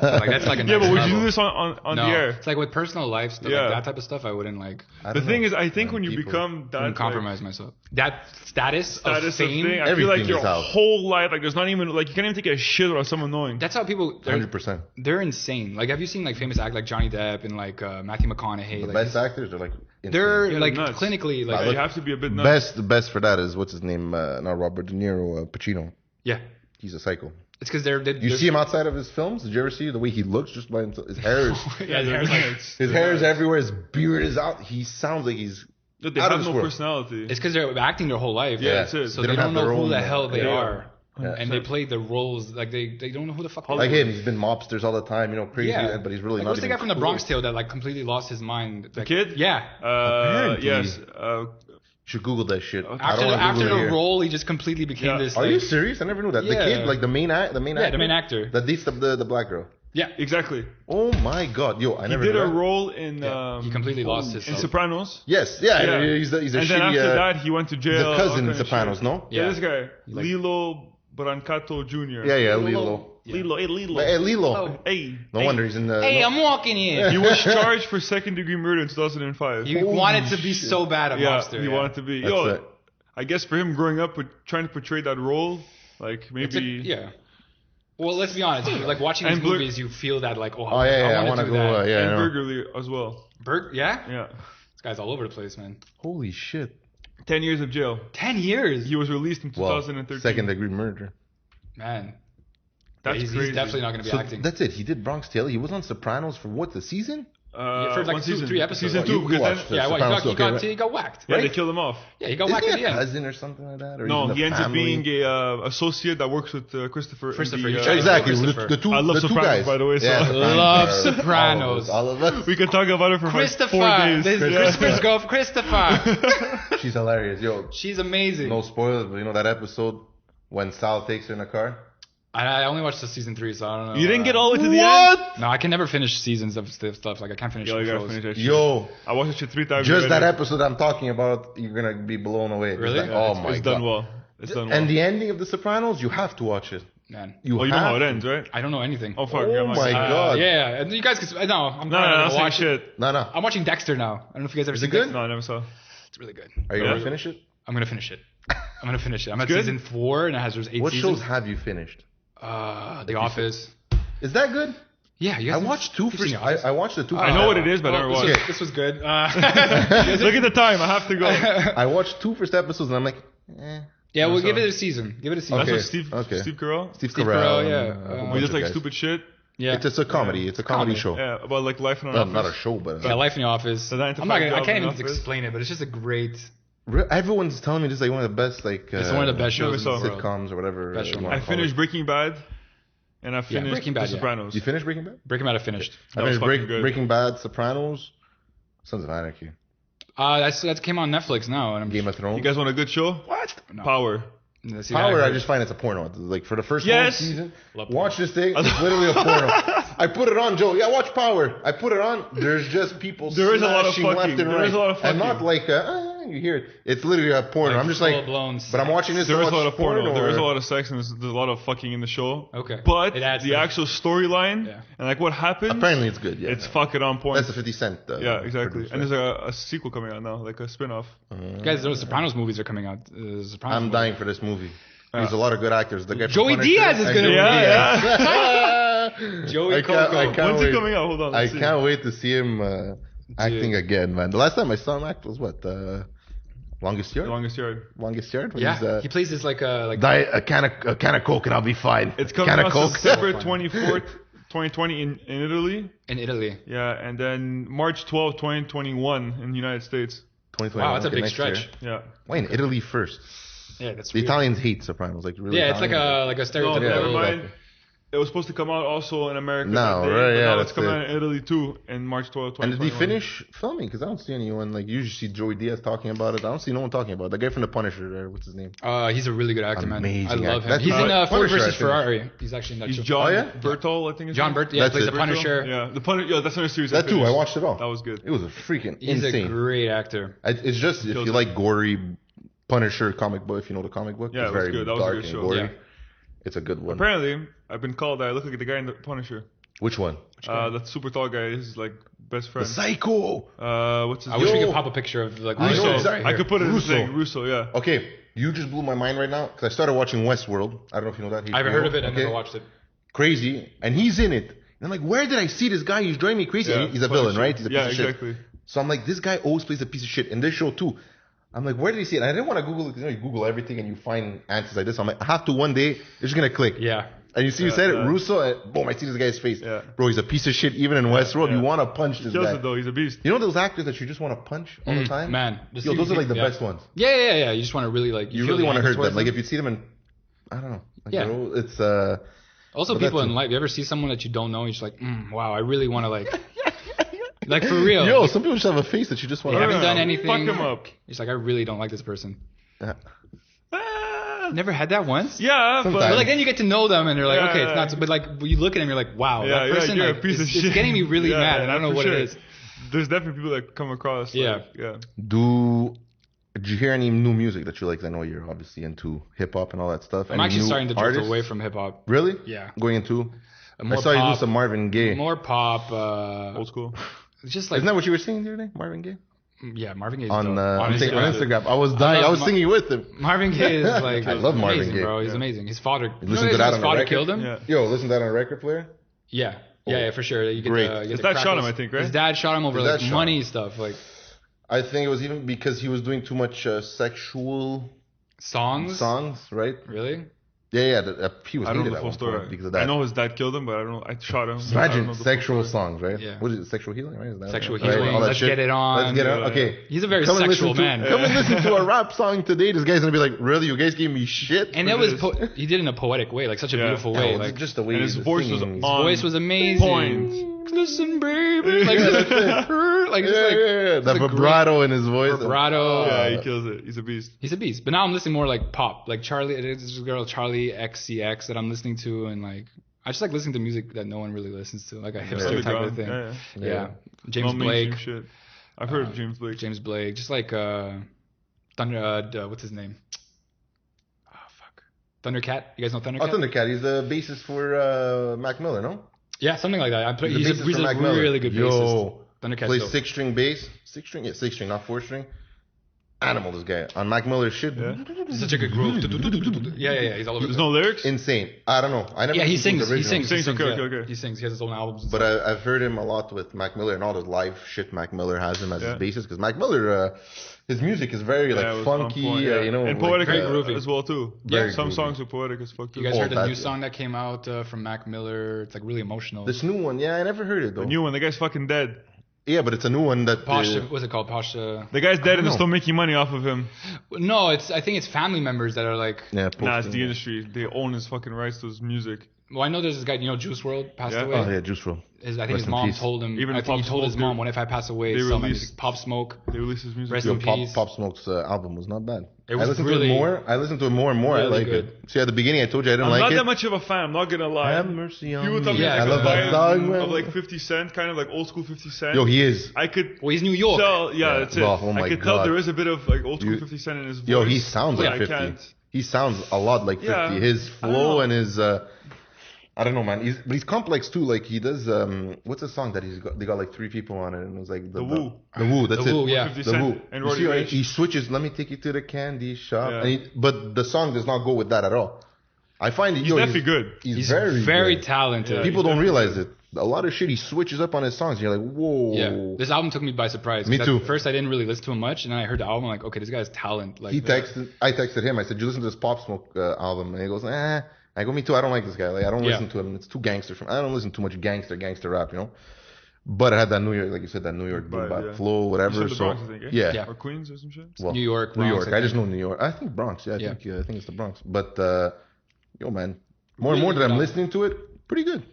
Like that's like a Yeah, next but would you level. do this on No, the air? it's like with personal life stuff, Yeah. like that type of stuff. I wouldn't like. I The don't thing know. is, I think when you People- become that Wouldn't compromise myself. That status of status of fame. thing, I feel Everything like your is out. whole life, like there's not even like you can't even take a shit without someone knowing. That's how people. 100%. They're insane. Like, have you seen like famous act like Johnny Depp and like Matthew McConaughey? The Like, best actors are like they're insane. Yeah, like nuts. clinically Yeah, like. you have to be a bit nuts. The best for that is what's his name? Not Robert De Niro, Pacino. Yeah, He's a psycho. it's because they're. You see him outside of his films? Did you ever see the way he looks just by himself? His hair is Yeah, his hair's like. his hair is everywhere. His beard is out. He sounds like he's They out of have this no world. personality. It's because they're acting their whole life. Yeah, that's it. So They they, don't don't have know their who own, the hell they yeah. are. Yeah. And they play the roles like they don't know who the fuck they like are. him. He's been mobsters all the time, crazy, Yeah. but he's really Like, not. what's the even guy from the cool. Bronx Tale that like completely lost his mind? The Like, kid? Yeah. Apparently. Yes. You should Google that shit. I After don't the, wanna after Google it the here. role, he just completely became Yeah. this. Are like, you serious? I never knew that. Yeah. The kid, like the main actor. Yeah, the main actor. That dates the black girl. Yeah. Exactly. Oh my god, yo, I He never did knew a that. role in. He completely lost in himself. Sopranos. Yes, yeah, Yeah. he's a And shitty. then after that, he went to he's jail. a all cousin kind in of Sopranos, shit. no? Yeah, Yeah. this guy, Like- Lilo Brancato Jr. Yeah, Lilo. Lilo, hey Lilo. Hey, Lilo. Oh. Hey. No hey. wonder he's in the. Hey, no- I'm walking in. He was charged for second-degree murder in 2005. He Holy wanted to be shit. so bad a yeah, monster. he wanted to be. That's Yo, it. I guess for him growing up with trying to portray that role, like It's a- maybe. yeah. Well, let's be honest. Like watching these And Blur- movies, you feel that like, oh, Oh yeah, I want to go. do that. Yeah, I And know. Burglary as well. Yeah? Yeah. This guy's all over the place, man. Holy shit. 10 years of jail. 10 years. He was released in Well, 2013. second degree murder. Man. That's he's crazy. definitely not going to be So acting. that's it. He did Bronx Tale. He was on Sopranos for what, the season? Yeah, for like one 2, season. 3 episodes. Season Oh, 2, you because then, watched Yeah, Sopranos, he got whacked. yeah, right? they killed him off. Yeah, he got Isn't whacked he at a the end. cousin or something like that? Or No, he's in he the ends up family? being a associate that works with Christopher. in Christopher, the, you tried to Exactly. Christopher. The two, I love the two Sopranos, guys. by the way, so- Love All Sopranos. of us. We can talk about it for Christopher. like 4 days. This Christopher's girl, Christopher. She's hilarious. Yo, She's amazing. no spoilers, but you know that episode when Sal takes her in a car? I only watched the season 3, so I don't know. You didn't get all the way to the end? No, I can never finish seasons of stuff. Like I can't finish Yo, you gotta shows. finish that shit. Yo, I watched that shit 3 times. just that already. episode I'm talking about, you're gonna be blown away. Really? It's like, Yeah, oh It's my god. done well. It's done well. And the ending of The Sopranos, you have to watch it. Man, You Oh, you know have how it to. ends, right? I don't know anything. Oh, fuck. Oh yeah, my God. Yeah, and you guys can. No, I'm No, gonna no, watch no, it. shit. No. I'm watching Dexter now. I don't know if you guys ever Is seen it good? Dexter. No, I never saw. It's really good. Are you Yeah. gonna finish it? I'm gonna finish it. I'm at good? season 4, and it has there's 8 What seasons. shows have you finished? The Office. Is that good? Yeah, you I guys. watched 2 you've first. seen The Office? I watched the 2 I know what it is, but I never this watched. was, this was good. Look at the time. I have to go. I watched 2 first episodes and I'm like, Yeah, we'll so- give it a season. Give it a season. That's Okay. what Steve Carell. Carell. Steve Carell, yeah. and a whole We bunch We just of like guys. stupid shit. Yeah. It's a comedy. It's a comedy show. Yeah, about like life in an Well, office. not a show, but Yeah, Life in the Office. The 9 to I'm not 5 gonna, I job can't in even the office. explain it, but it's just a great. everyone's telling me this is like one of the best like It's one of the best never shows in the saw. world. sitcoms or whatever. Best show. you wanna I call finished it. Breaking Bad, and I finished Breaking Bad, The yeah. Sopranos. You finished Breaking Bad? Breaking Bad, I finished. I That was finished fucking good. Breaking Bad, Sopranos, Sons of Anarchy, That came on Netflix now, and I'm Game of Thrones. You guys want a good show? what? No. Power. See, Power, that I hurt. just find it's a porno. Like for the first Yes. whole season, Love watch this thing. It's literally a porno. I put it on, Joe. Yeah, watch Power. I put it on. There's just people There is a lot of smashing left fucking. and There right, is a lot of and not fucking. like you hear it. It's literally a porno. Like I'm just like, full-blown but I'm watching this. There to is a watch lot of porno. There is a or- lot of sex, and there's a lot of fucking in the show. Okay. But It adds the to it. actual storyline Yeah. and like what happens, Apparently, it's good. Yeah, it's fucking on point. that's the 50 Cent. Yeah, exactly. producer. And there's a sequel coming out now, like a spin-off. You guys, those Sopranos movies are coming out. Sopranos I'm movie. dying for this movie. There's a lot of good actors. The guy from Joey Punisher Diaz is and gonna Joey be Diaz. Joey I can't, Coco. I can't When's wait. it coming out? Hold on. I Let's see. can't wait to see him acting again, man. The last time I saw him act was what? Longest Yard? The Longest Yard. Longest Yard? When Yeah, he's, he plays this like a die a can of Coke and I'll be fine. It's coming can out of Coke. September 24th, 2020 in Italy. in Italy. Yeah, and then March 12th, 2021 in the United States. 2021, Wow, that's a okay, big next stretch. year. Yeah. Why in Italy first? Yeah, that's The weird. Italians hate Sopranos, like really. Yeah, it's like Italian. a No, stereotypical. never Yeah, mind. exactly. It was supposed to come out also in America. No, that day, right, but yeah, now it's that's coming it. out in Italy too in March 12th, And did he 2021. finish filming? Because I don't see anyone like. You usually see Joey Diaz talking about it. I don't see no one talking about it. The guy from The Punisher. There, what's his name? He's a really good actor, man. Amazing I love actor. him. That's He's in Punisher, Ford I versus think. Ferrari. He's actually in that He's show. John Oh, yeah? Bertol, I think. John Burt, yeah, That's plays it. the Punisher. Yeah, the Punisher. Yeah, that's another series. That I too. I finished. watched it all. That was good. It was a freaking He's insane. a great actor. It's just if Kills you it. like gory Punisher comic book, if you know the comic book, Yeah, it's it was very good. That was a dark good and show. gory. Yeah. It's a good one. Apparently, I've been called. I look like the guy in the Punisher. Which one? That super tall guy. His like best The friend. Psycho. What's his I name? wish we Yo. could pop a picture of like I know Russo. exactly. I could put it in the Russo. thing. Russo, yeah. Okay, you just blew my mind right now because I started watching Westworld. I don't know if you know that. I haven't HBO. heard of it. I Okay. never watched it. Crazy, and he's in it. And I'm like, where did I see this guy? He's driving me crazy. Yeah, And he's a Punisher. villain, right? He's a Yeah, piece of exactly. shit. So I'm like, this guy always plays a piece of shit in this show too. I'm like, where did he see it? And I didn't want to Google it because you Google everything and you find answers like this. I'm like, I have to one day. It's just gonna click. Yeah. And you see, you said it, yeah. Russo, and boom, I see this guy's face. Yeah. Bro, he's a piece of shit. Even in Westworld, yeah. you want to punch this Kills guy. it though. He's a beast. You know those actors that you just want to punch all the time? Man. Yo, those are like the Yeah. best ones. Yeah. You just want to really like. You feel really the want to anger hurt towards them. Like if you see them in, I don't know. Like Yeah. it's Also, But people that's- in life. You ever see someone that you don't know? You're just like, wow, I really want to like. Like for real. Yo, some people just have a face that you just want They to. haven't done Fuck anything. him up. It's like I really don't like this person. Ah. Never had that once. Yeah, Sometimes. But like then you get to know them and they're like, Yeah, okay, it's yeah. not. So, but like when you look at them, you're like, wow, Yeah, that person. you're like, a piece of it's, shit. It's getting me really Yeah, mad, and I don't know for what sure. it is. There's definitely people that come across. Yeah. Like, yeah. Did you hear any new music that you like? 'Cause I know you're obviously into hip hop and all that stuff. I'm Any actually new starting to drift artists? away from hip hop. Really? Yeah. Going into. More I saw you do pop, some Marvin Gaye. More pop. Old school. Just like Isn't that what you were saying the other day? Marvin Gaye? Yeah, Marvin Gaye is on dope. on Honestly, Instagram. I was dying. I was singing with him. Marvin Gaye is like I love Marvin amazing, Gaye. bro. He's amazing. His father. Listen to that on his the father record? killed him. Yeah. Yo, listen to that on a record player. Yeah, for sure. You get Great. the, you get His the dad shot him, crackles. I think, right? His dad shot him over His dad like shot money him. stuff, like I think it was even because he was doing too much sexual songs. right? Really? Yeah. He was I don't hated know the at full one story. point because of that. I know his dad killed him, but I don't know. I shot him. Just I don't imagine know the full sexual story. songs, right? Yeah. What is it? Sexual healing, right? Is that Sexual right? healing. All that Let's shit. get it on. Let's get it on. Yeah. Okay. He's a very Come and sexual listen to- man. Come and listen to a rap song today. This guy's gonna be like, really? You guys gave me shit? And that was he did it in a poetic way, like such a Yeah. beautiful Yeah, way. well, Like just the way and his he voice was singing. his on voice was amazing. point. Listen, baby. Like just, like just like The it's a vibrato in his voice. vibrato. Yeah, he kills it. He's a beast. He's a beast. But now I'm listening more like pop, like Charlie. There's this girl Charlie XCX that I'm listening to, and like I just like listening to music that no one really listens to, like a hipster type of thing. Yeah. Yeah. James Not Blake. mainstream Shit. I've heard of James Blake. James Blake, just like Thunder. What's his name? Oh fuck, Thundercat. You guys know Thundercat? Oh, Thundercat. He's the bassist for Mac Miller, no? Yeah, something like that. He's He's the a, bassist he's for a Mac Miller. really good Yo. bassist. Thundercat's Plays dope. 6-string bass. 6-string? Yeah, 6-string, not 4-string. Animal, this guy. On Mac Miller's shit. Yeah. Such a good groove. Yeah. He's all over. There's the no lyrics. Insane. I don't know. I never Yeah, he listened to sings. the He original. sings. Sings, okay, yeah. okay. He sings. He has his own albums. and But stuff. I've heard him a lot with Mac Miller and all the live shit Mac Miller has him as Yeah. his bassist. Because Mac Miller, his music is very Yeah, it like was on funky, point, yeah. you know. and like, poetic Very groovy. as well too. Very Some groovy. songs are poetic as fuck too. You guys heard the that, new yeah. song that came out from Mac Miller? It's like really emotional. This new one, yeah, I never heard it though. The new one, the guy's fucking dead. Yeah, but it's a new one that. Pasha, what's it called? Pasha. The guy's dead and they're know. still making money off of him. No, I think it's family members that are like. yeah, Nah, it's posting. the industry. They own his fucking rights to his music. Well, I know there's this guy. You know, Juice WRLD passed Yeah. away. Oh yeah, Juice WRLD. I think Rest his in mom peace. told him. Even I think Pop he told his Smoke, mom, "When if I pass away, they sell my released- music." Pop Smoke. They release his music. Rest Yo, in peace. Pop Smoke's album was not bad. It was I listened really- to it more. I listened to it more and more. I really like good. it. See, at the beginning, I told you I didn't I'm like not it. that much of a fan. I'm not gonna lie. Have mercy on People me. tell me Yeah, like I a love that fan song, man. of like 50 Cent, kind of like old school 50 Cent. Yo, he is. I could Well, he's New York. tell. Yeah, Yeah. that's it. Well, oh my I could tell God. there is a bit of like old school You- 50 Cent in his voice. Yo, he sounds but like I 50. can't. He sounds a lot like 50. Yeah, His I don't flow know. and his I don't know, man. He's complex too. Like he does what's a song that they got like 3 people on it and it was like The Woo. The Woo, that's The Woo, it. yeah. 50 The Cent Woo. and You Roddy see, right? Ricch. He switches, let me take you to the candy shop. Yeah. And but the song does not go with that at all. I find He's definitely good. He's very very talented. Yeah. People he's don't definitely realize it. A lot of shit he switches up on his songs. You're like, whoa. Yeah, this album took me by surprise. Me 'cause too. At first, I didn't really listen to him much, and then I heard the album. I'm like, okay, this guy has talent. Like, I texted him. I said, "You listen to this Pop Smoke album?" And he goes, "Eh." I go, "Me too. I don't like this guy. Like, I don't Yeah. listen to him. It's too gangster. I don't listen too much gangster rap, you know." But I had that New York, like you said, that New York Vibe, bop yeah. flow, You whatever. said the So Bronx, I think, eh? yeah. Yeah. Or Queens or some shit. Well, New York, New Bronx, York. I I just think. know New York. I think Bronx. Yeah, Yeah. I think it's the Bronx. But yo, man, more and Really more that I'm good listening to it, pretty good.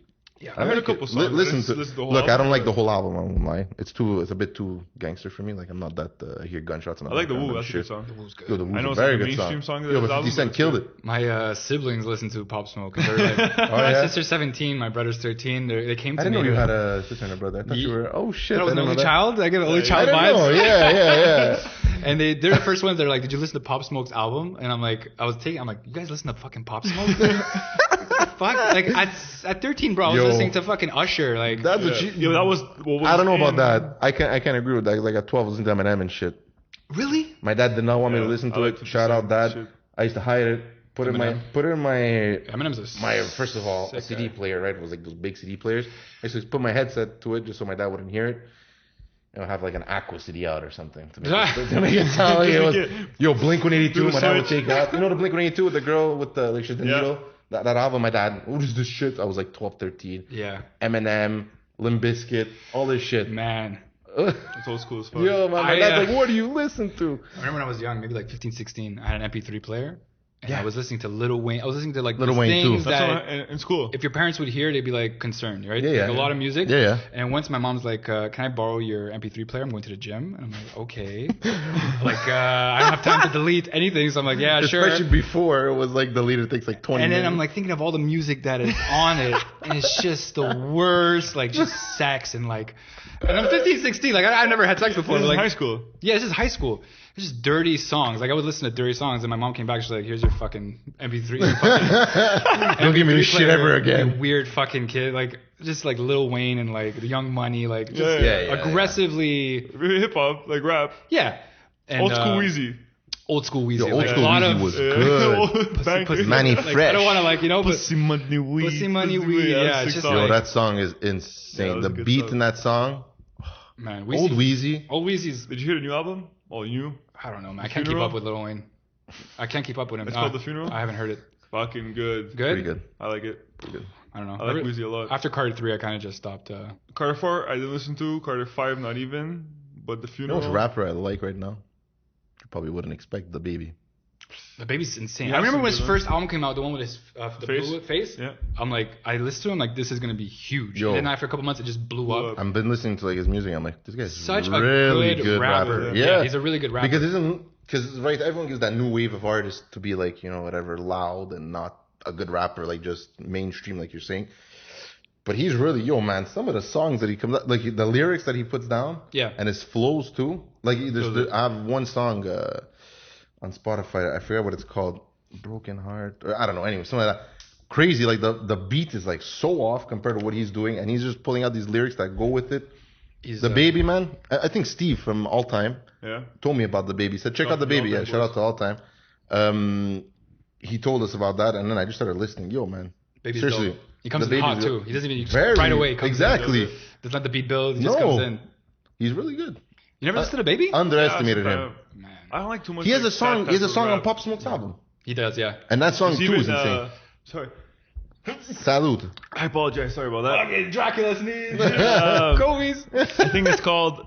Yeah, I heard a like couple it. songs. I Listen didn't to listen to the whole look. I album, don't like but- the whole album. I won't lie. It's a bit too gangster for me. Like I'm not that. I hear gunshots. And I like the all that Woo. kind of That's a good shit. song. Yo, the Woo's I know a it's very like a good mainstream song of Yo, this but 50 album, Cent but killed it's it. My siblings listen to Pop Smoke. And they're like, my yeah? sister's 17, my brother's 13. They came to I didn't me. know you they're had like, a sister and a brother. I thought Ye- you were. Oh shit! I was I an didn't know only that. child. I get only Yeah, child I didn't vibes. know. Yeah. And they're the first ones. They're like, "Did you listen to Pop Smoke's album?" And I'm like, I'm like, "You guys listen to fucking Pop Smoke?" Fuck, like at 13, bro, I was Yo. listening to fucking Usher. Like, That's what Yeah. you. Yo, that was. What was I don't know about in- that. I can't agree with that. Like at 12, listening to Eminem and shit. really? My dad did not want me to Yeah, listen I to like it. 50 Shout out Cent dad. shit. I used to hide it. Put it in my Eminem's a my first of all a sick CD guy. player, right? It was like those big CD players. I used to put my headset to it just so my dad wouldn't hear it. And I'll have like an Aqua CD out or something to make it sound like it was. Yo, Blink 182. Do the My dad would switch. take it out. You know the Blink 182 with the girl with the like she's the Yeah. needle. That album, my dad. What is this shit? I was like 12, 13. Yeah, Eminem, Limp Bizkit, all this shit. man. It's old school as fuck. Yo, man, my I, dad's like, what do you listen to? I remember when I was young, maybe like 15, 16, I had an MP3 player. And Yeah. I was listening to Lil Wayne. I was listening to like Lil these Wayne, too. things That's that what in school. if your parents would hear, they'd be like concerned, right? Yeah, yeah. Like a lot of music. Yeah, yeah. And once my mom's like, "Can I borrow your MP3 player? I'm going to the gym." And I'm like, "Okay." Like I don't have time to delete anything, so I'm like, "Yeah, sure." Especially before it was like the leader takes like 20 And then minutes. I'm like thinking of all the music that is on it, and it's just the worst, like just sex and like. And I'm 15, 16, like I've never had sex before. This But is like, high school. yeah, this is high school. It's just dirty songs. Like I would listen to dirty songs, and my mom came back. She's like, "Here's your fucking MP3. Don't give me this shit player, ever you again. weird fucking kid. Like, just like Lil Wayne and like the Young Money. Like, just Yeah, aggressively. Hip hop, like rap. Yeah. And, Old school Weezy. Old school Weezy. Yo, old like, school a lot Weezy of was good. Pussy, Manny like, Fresh. I don't want to like, you know, but Pussy Money Weed. Pussy Money Weed, yeah, it's just sick Yo, song. like- that song is Yeah, insane. that was The a good beat song. in that song. man, Old Weezy. Old Weezy's. Did you hear the new album? Oh, you? I don't know, man. I can't keep Funeral? up with Lil Wayne. I can't keep up with him. It's called The Funeral? I haven't heard it. Fucking good. Good? Pretty good. I like it. I don't know. I like Weezy a lot. After Carter 3, I kind of just stopped. Carter 4, I didn't listen to. Carter 5, not even. But The You know Funeral. which rapper I like right now? You probably wouldn't expect the baby. The Baby's insane. Yeah, I remember when some his good first album came out, the one with his the Face? blue face. Yeah. I'm like, I listened to him like, this is gonna be huge. Yo. And then after a couple months, it just blew up. up. I've been listening to like his music. I'm like, this guy's Such really a good, good rapper. Yeah. He's a really good rapper. Because right, everyone gives that new wave of artists to be like, you know, whatever, loud and not a good rapper, like just mainstream, like you're saying. But he's really, yo, man, some of the songs that he comes out, like the lyrics that he puts down, Yeah. and his flows too. Like, I have one song on Spotify, I forget what it's called, Broken Heart, or I don't know, anyway, something like that. Crazy, like the beat is like so off compared to what he's doing, and he's just pulling out these lyrics that go with it. He's, The Baby, man, I think Steve from All Time Yeah. told me about The Baby. He said, check Shout out The out to the Baby. All Yeah, Time shout out boys. to All Time. He told us about that, and then I just started listening. Yo, man. Baby's Seriously. dope. He comes The in hot Baby's too. dope. He doesn't even Very, right away. Comes exactly. In, doesn't let the beat build. He just No. comes in. He's really good. You never listened to The Baby? Underestimated Yeah, him. Man, I don't like too much. He has like, a song. that He has a type of song on rap. Pop Smoke's album, he does. Yeah. and that song It's too even, is insane. Sorry. Salud. I apologize. Sorry about that. Okay, Dracula sneeze. Kobe's. Kobe's. I think it's called.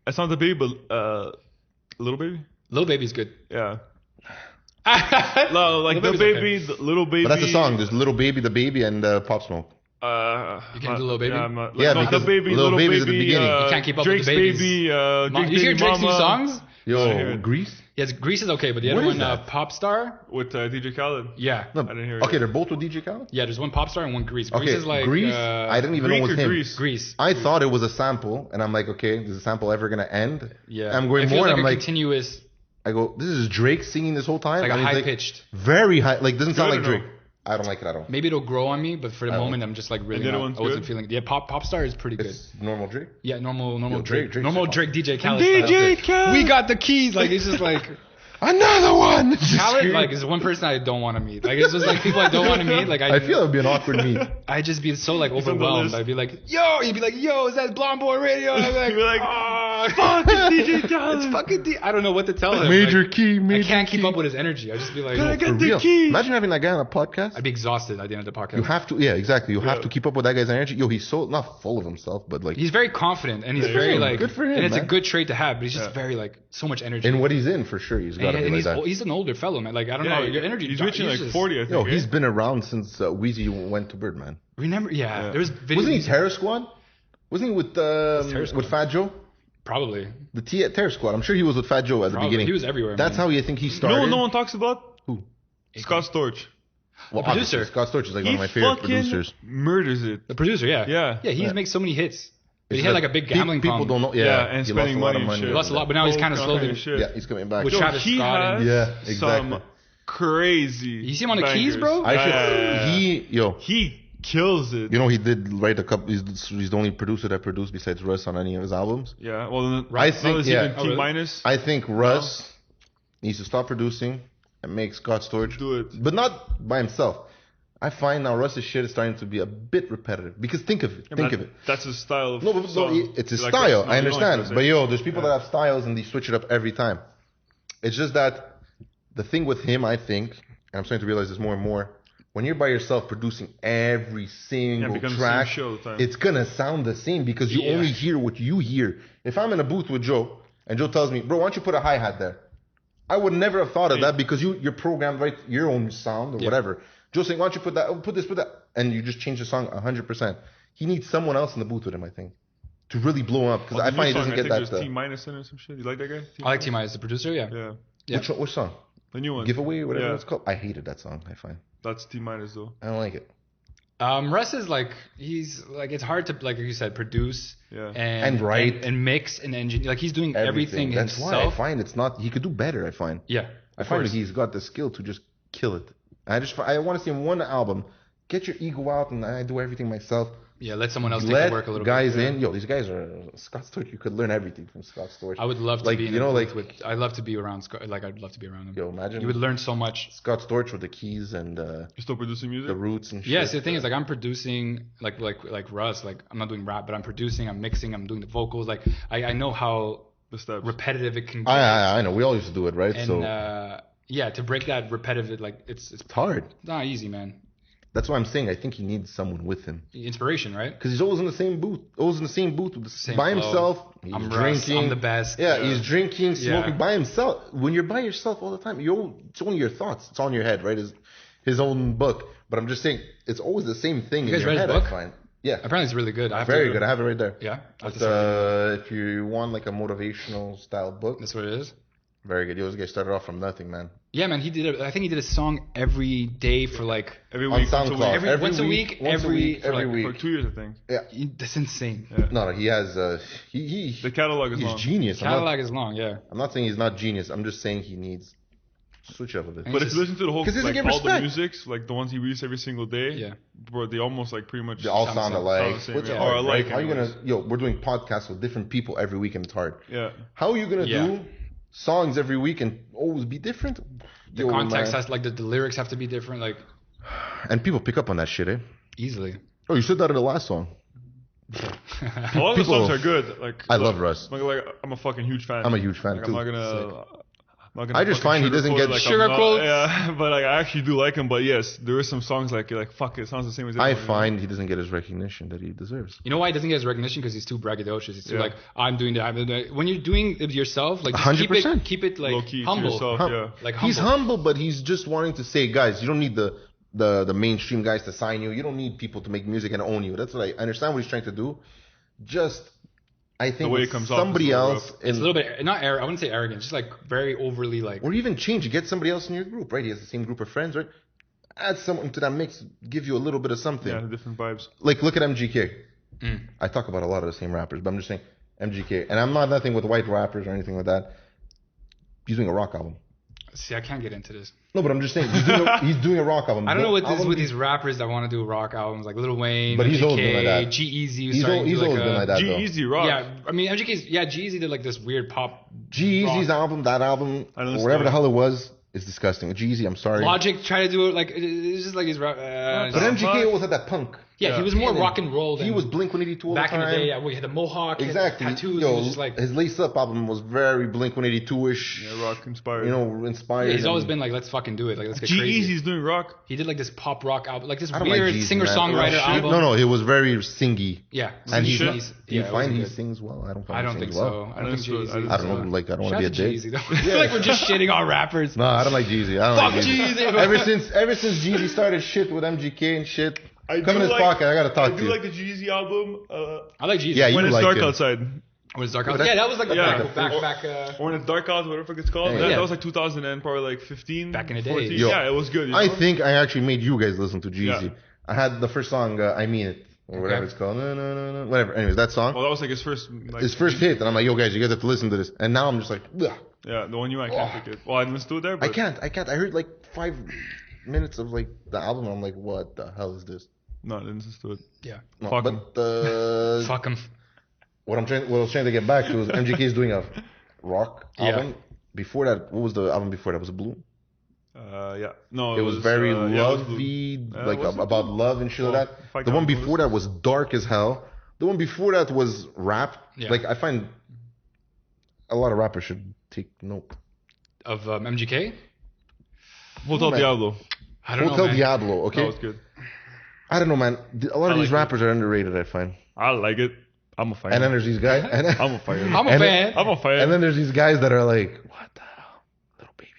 It's not The Baby, but Little Baby. Lil Baby's good. Yeah. No, like Lil The Baby's Baby, okay. the Little Baby. But that's the song. There's Little Baby, The Baby, and Pop Smoke. You can't do Lil Baby? Yeah, I'm not, Yeah, not because The Baby, Lil Little Baby's Baby. at the beginning. You can't keep up with Drake's the babies. Baby. You hear Baby Drake's new Mama songs? Yo, Grease. Yes, Grease is okay, but the What other is one, that? Pop Star. with DJ Khaled. Yeah. No, I didn't hear it. okay, they're both with DJ Khaled. Yeah, there's one Pop Star and one Grease. Grease Okay, is like Grease. I didn't even know it Greek was or him. Grease? Grease. I thought it was a sample, and I'm like, okay, is the sample ever gonna end? Yeah. I'm going it feels more, like and I'm a like, continuous, I go, this is Drake singing this whole time. like And a he's high pitched. very high, like doesn't sound Good like or no? Drake. I don't like it at all. Maybe it'll grow on me, but for the I don't moment, I'm just like really the other not, one's I wasn't good? feeling it. Yeah, Pop Star is pretty good. It's normal Drake. Yeah, normal Yo, Drake. Drake's Normal hot. Drake DJ Khaled. DJ style. Khaled. We got the keys. Like it's just like Another one. Khaled. Like is one person I don't want to meet. Like it's just like people I don't want to meet. Like I feel it would be an awkward meet. I'd just be so like on the overwhelmed. list. I'd be like, yo, he'd be like, yo, is that Blonde Boy Radio? I'd be like, You'd be like, "Ah." fuck, it's DJ Khaled. It's fucking I don't know what to tell him. Major Like, key, major I can't key. keep up with his energy. I just be like, Can I oh, get For the real. keys? Imagine having that guy on a podcast. I'd be exhausted at the end of the podcast. You have to, yeah, exactly. You have Yeah. to keep up with that guy's energy. Yo, he's so not full of himself, but like He's very confident and he's Yeah, very yeah. like, Good for him, and it's a man. good trait to have. But he's just Yeah. very like so much energy. in what he's in for sure. He's got to and be like that. he's an older fellow, man. Like I don't Yeah, know, your energy. He's reaching like just- 40, I think. Yo, eh? he's been around since Weezy went to Birdman. Remember? Yeah, Yeah. there was videos. Wasn't he Terror Squad? Wasn't he with Terror Squad? with Fat Joe? Probably. The Terror Squad. I'm sure he was with Fat Joe at the Probably. beginning. He was everywhere. That's man. how I think he You know started. what no one talks about? Who? Scott Storch. Well, producer. obviously, Scott Storch is like He one of my favorite fucking producers. murders it. the producer. Yeah. Yeah. Yeah. He's Yeah. makes so many hits. But he It's had like a big gambling people problem. don't know. Yeah, Yeah, and he spending lost a lot money of and money. shit. He lost a lot, but now he's kind of Coke, slowly. and shit. Yeah, he's coming back. With Yo, Travis he Scott has and- Yeah, exactly. some crazy. You see him on the keys, bro? I should. Yeah. He He kills it. you know, he did write a couple. He's the only producer that produced besides Russ on any of his albums. Yeah, well, then, I think- there's yeah. even Oh, T really? minus. I think Russ needs to stop producing and make Scott Storch Do it. but not by himself. I find now Russ's shit is starting to be a bit repetitive because think of it. Think of it. That's his style of No, but song. it's his Like, style. no, I you don't understand. like to But say. yo, there's people that have styles and they switch it up every time. It's just that the thing with him, I think, and I'm starting to realize this more and more, when you're by yourself producing every single becomes the track, same show all the time. it's gonna sound the same because you Yeah. only hear what you hear. If I'm in a booth with Joe and Joe tells me, bro, why don't you put a hi-hat there? I would never have thought of that because you're programmed right your own sound or whatever. Joe saying, why don't you put that, put this, put that, and you just change the song 100%. He needs someone else in the booth with him, I think, to really blow him up because Well, I the find he new doesn't song, get I that. think there's T minus in it or some shit. You like that guy? I like T as the producer. Yeah. Yeah, Yeah. Which song? the new one. Giveaway, whatever Yeah. it's called. I hated that song. I find That's T minus though. I don't like it. Russ is like he's like it's hard to like you said produce Yeah. and write. and mix and engineer. Like he's doing everything That's himself. why I find it's not. He could do better. I find. Yeah. I find that he's got the skill to just kill it. I want to see him one album. Get your ego out, and I do everything myself. Yeah, let someone else take the work a little guys bit. in. Yo, these guys are Scott Storch. You could learn everything from Scott Storch. I would love to be in I'd love to be around Scott. Like, I'd love to be around him. Yo, imagine. You would learn so much. Scott Storch with the keys and You're still producing music? the roots and shit. Yeah, see, the thing is, like, I'm producing, like Russ. Like, I'm not doing rap, but I'm producing, I'm mixing, I'm doing the vocals. Like, I know how The steps. repetitive it can get. I know. We all used to do it, right? And, So yeah, to break that repetitive, like, it's hard. not easy, man. That's why I'm saying I think he needs someone with him. Inspiration, right? Because he's always in the same booth. Always in the same booth with Same by flow. himself. He's I'm drinking. Russ, I'm the best. Yeah, he's drinking, smoking Yeah. by himself. When you're by yourself all the time, it's only your thoughts. It's on your head, right? His own book. But I'm just saying, it's always the same thing You in guys your read his head, book? I find. Yeah. Apparently, it's really good. Very good. I have it right there. Yeah? I have to But, start if you want like a motivational style book, That's what it is? very good. This guy started off from nothing, man. Yeah, man. I think he did a song every day for like... Every On week. once a SoundCloud. week. Once a week, every For week. 2 years, I think. That's insane. No, he has The catalog is he's long. genius. Catalog is long, yeah. I'm not saying he's not genius. I'm just saying he needs to switch up a bit. And But it's if you listen to the whole, 'Cause he doesn't like, get all the respect. musics, like the ones he releases every single day, Yeah. bro, they almost like pretty much They all sound sound alike. the same, What's yeah. hard, Or alike, right? How are you anyways. gonna? We're doing podcasts with different people every week, and it's hard. Yeah. How are you gonna Yeah. do songs every week and always be different? The context has, like, the lyrics have to be different, like, and people pick up on that shit, eh? easily. Oh, you said that in the last song. A lot of the People- songs are good. Like I love Russ. Like, I'm a fucking huge fan. I'm a huge fan Like, too. I'm not gonna I just fucking find he doesn't sugarcoat get it, like, sugar I'm not- quotes. Yeah, but like I actually do like him. But yes, there is some songs like you're like fuck, it sounds the same as. I everyone, find he doesn't get his recognition that he deserves. You know why he doesn't get his recognition? Because he's too braggadocious. He's too Yeah. like, I'm doing that. When you're doing it yourself, like, just 100%. keep it like Low key to humble. yourself. Yeah. Like, He's humble. humble, but he's just wanting to say, guys, you don't need the mainstream guys to sign you. You don't need people to make music and own you. That's what I understand what he's trying to do. Just, I think The way with it comes off somebody is a little else, It's a little bit, not I wouldn't say arrogant, just like very overly like. or even change. Get somebody else in your group, right? He has the same group of friends, right? Add someone to that mix, give you a little bit of something. Yeah, different vibes. Like, look at MGK. Mm. I talk about a lot of the same rappers, but I'm just saying MGK. And I'm not nothing with white rappers or anything like that. He's doing a rock album. See, I can't get into this. No, but I'm just saying he's doing a rock album. I don't know what this Album with these rappers that want to do rock albums like Lil Wayne, But he's MGK, always been like that. G-Eazy. He's always been like that, though. G-Eazy rock. Yeah, I mean MGK's. Yeah, G-Eazy did like this weird pop. G-Eazy's rock. album, that album, I or don't whatever the know. hell it was, is disgusting. G-Eazy, I'm sorry. Logic tried to do it like it's just like his rap. But MGK always had that punk. yeah, he was more rock and roll. Than He was Blink-182 all the back time. in the day. Yeah, we had the mohawk, Exactly. tattoos. Yo, He was just like his Lace Up album was very Blink-182-ish. Yeah, rock inspired. Inspired. yeah, he's always and- been like, let's fucking do it. Like, let's get crazy. G-Eazy's doing rock. He did like this pop rock album, like this I don't like weird G-Eazy, singer-songwriter man. album. No, it was very singy. Yeah, And he's- do you yeah, it find wasn't he good. sings well? I don't find I he don't think sings well. so. I don't think G-Eazy. I don't know. Like, I don't want to be a dick. G-Eazy, though. I feel like we're just shitting on rappers. No, I don't like Jeezy. I don't Fuck like Jeezy. Ever since Jeezy started shit with MGK and shit, I come in do this like- pocket. I gotta talk I to do you. like the G-Eazy album. I like Jeezy. Yeah, you When it's like dark it. outside. When it's dark out. Yeah, that was like the Yeah. back. Or when it's dark out, whatever the fuck it's called. Yeah. That, Yeah. that was like 2000 and probably like 15. Back in the day. 14. Yo, Yeah, it was good. You I know? think I actually made you guys listen to Jeezy. Yeah. I had the first song, I Mean It, or whatever Okay. it's called. No. Whatever. Anyways, that song, Well, that was like his first. Like, his first hit, and I'm like, yo, guys, you guys have to listen to this. And now I'm just like, ugh. Yeah, the one you I can't pick it. Well, I didn't do it there. I But can't. I heard like 5 minutes of like the album, and I'm like, what the hell is this? No, I didn't do it. Yeah. No, Fuck 'em. but Fuck him. what I was trying to get back to was MGK is doing a rock Yeah. album. Before that, what was the album before that? Was it Blue? Yeah. No, It was very yeah, it was lovey, blue. like was it about blue? love and shit Well, like if I that. The one count before that was dark as hell. The one before that was rap. Yeah. Like, I find a lot of rappers should take note. Of MGK? Hotel man. Diablo. I don't know, Hotel man. Diablo, That okay? was good. I don't know, man. A lot of I these like rappers are underrated, I find. I like it. I'm a fan. And then there's these guys. And then, I'm a fan. I'm a And- fan. I'm a fan. and then there's these guys that are like, what the hell? Little baby.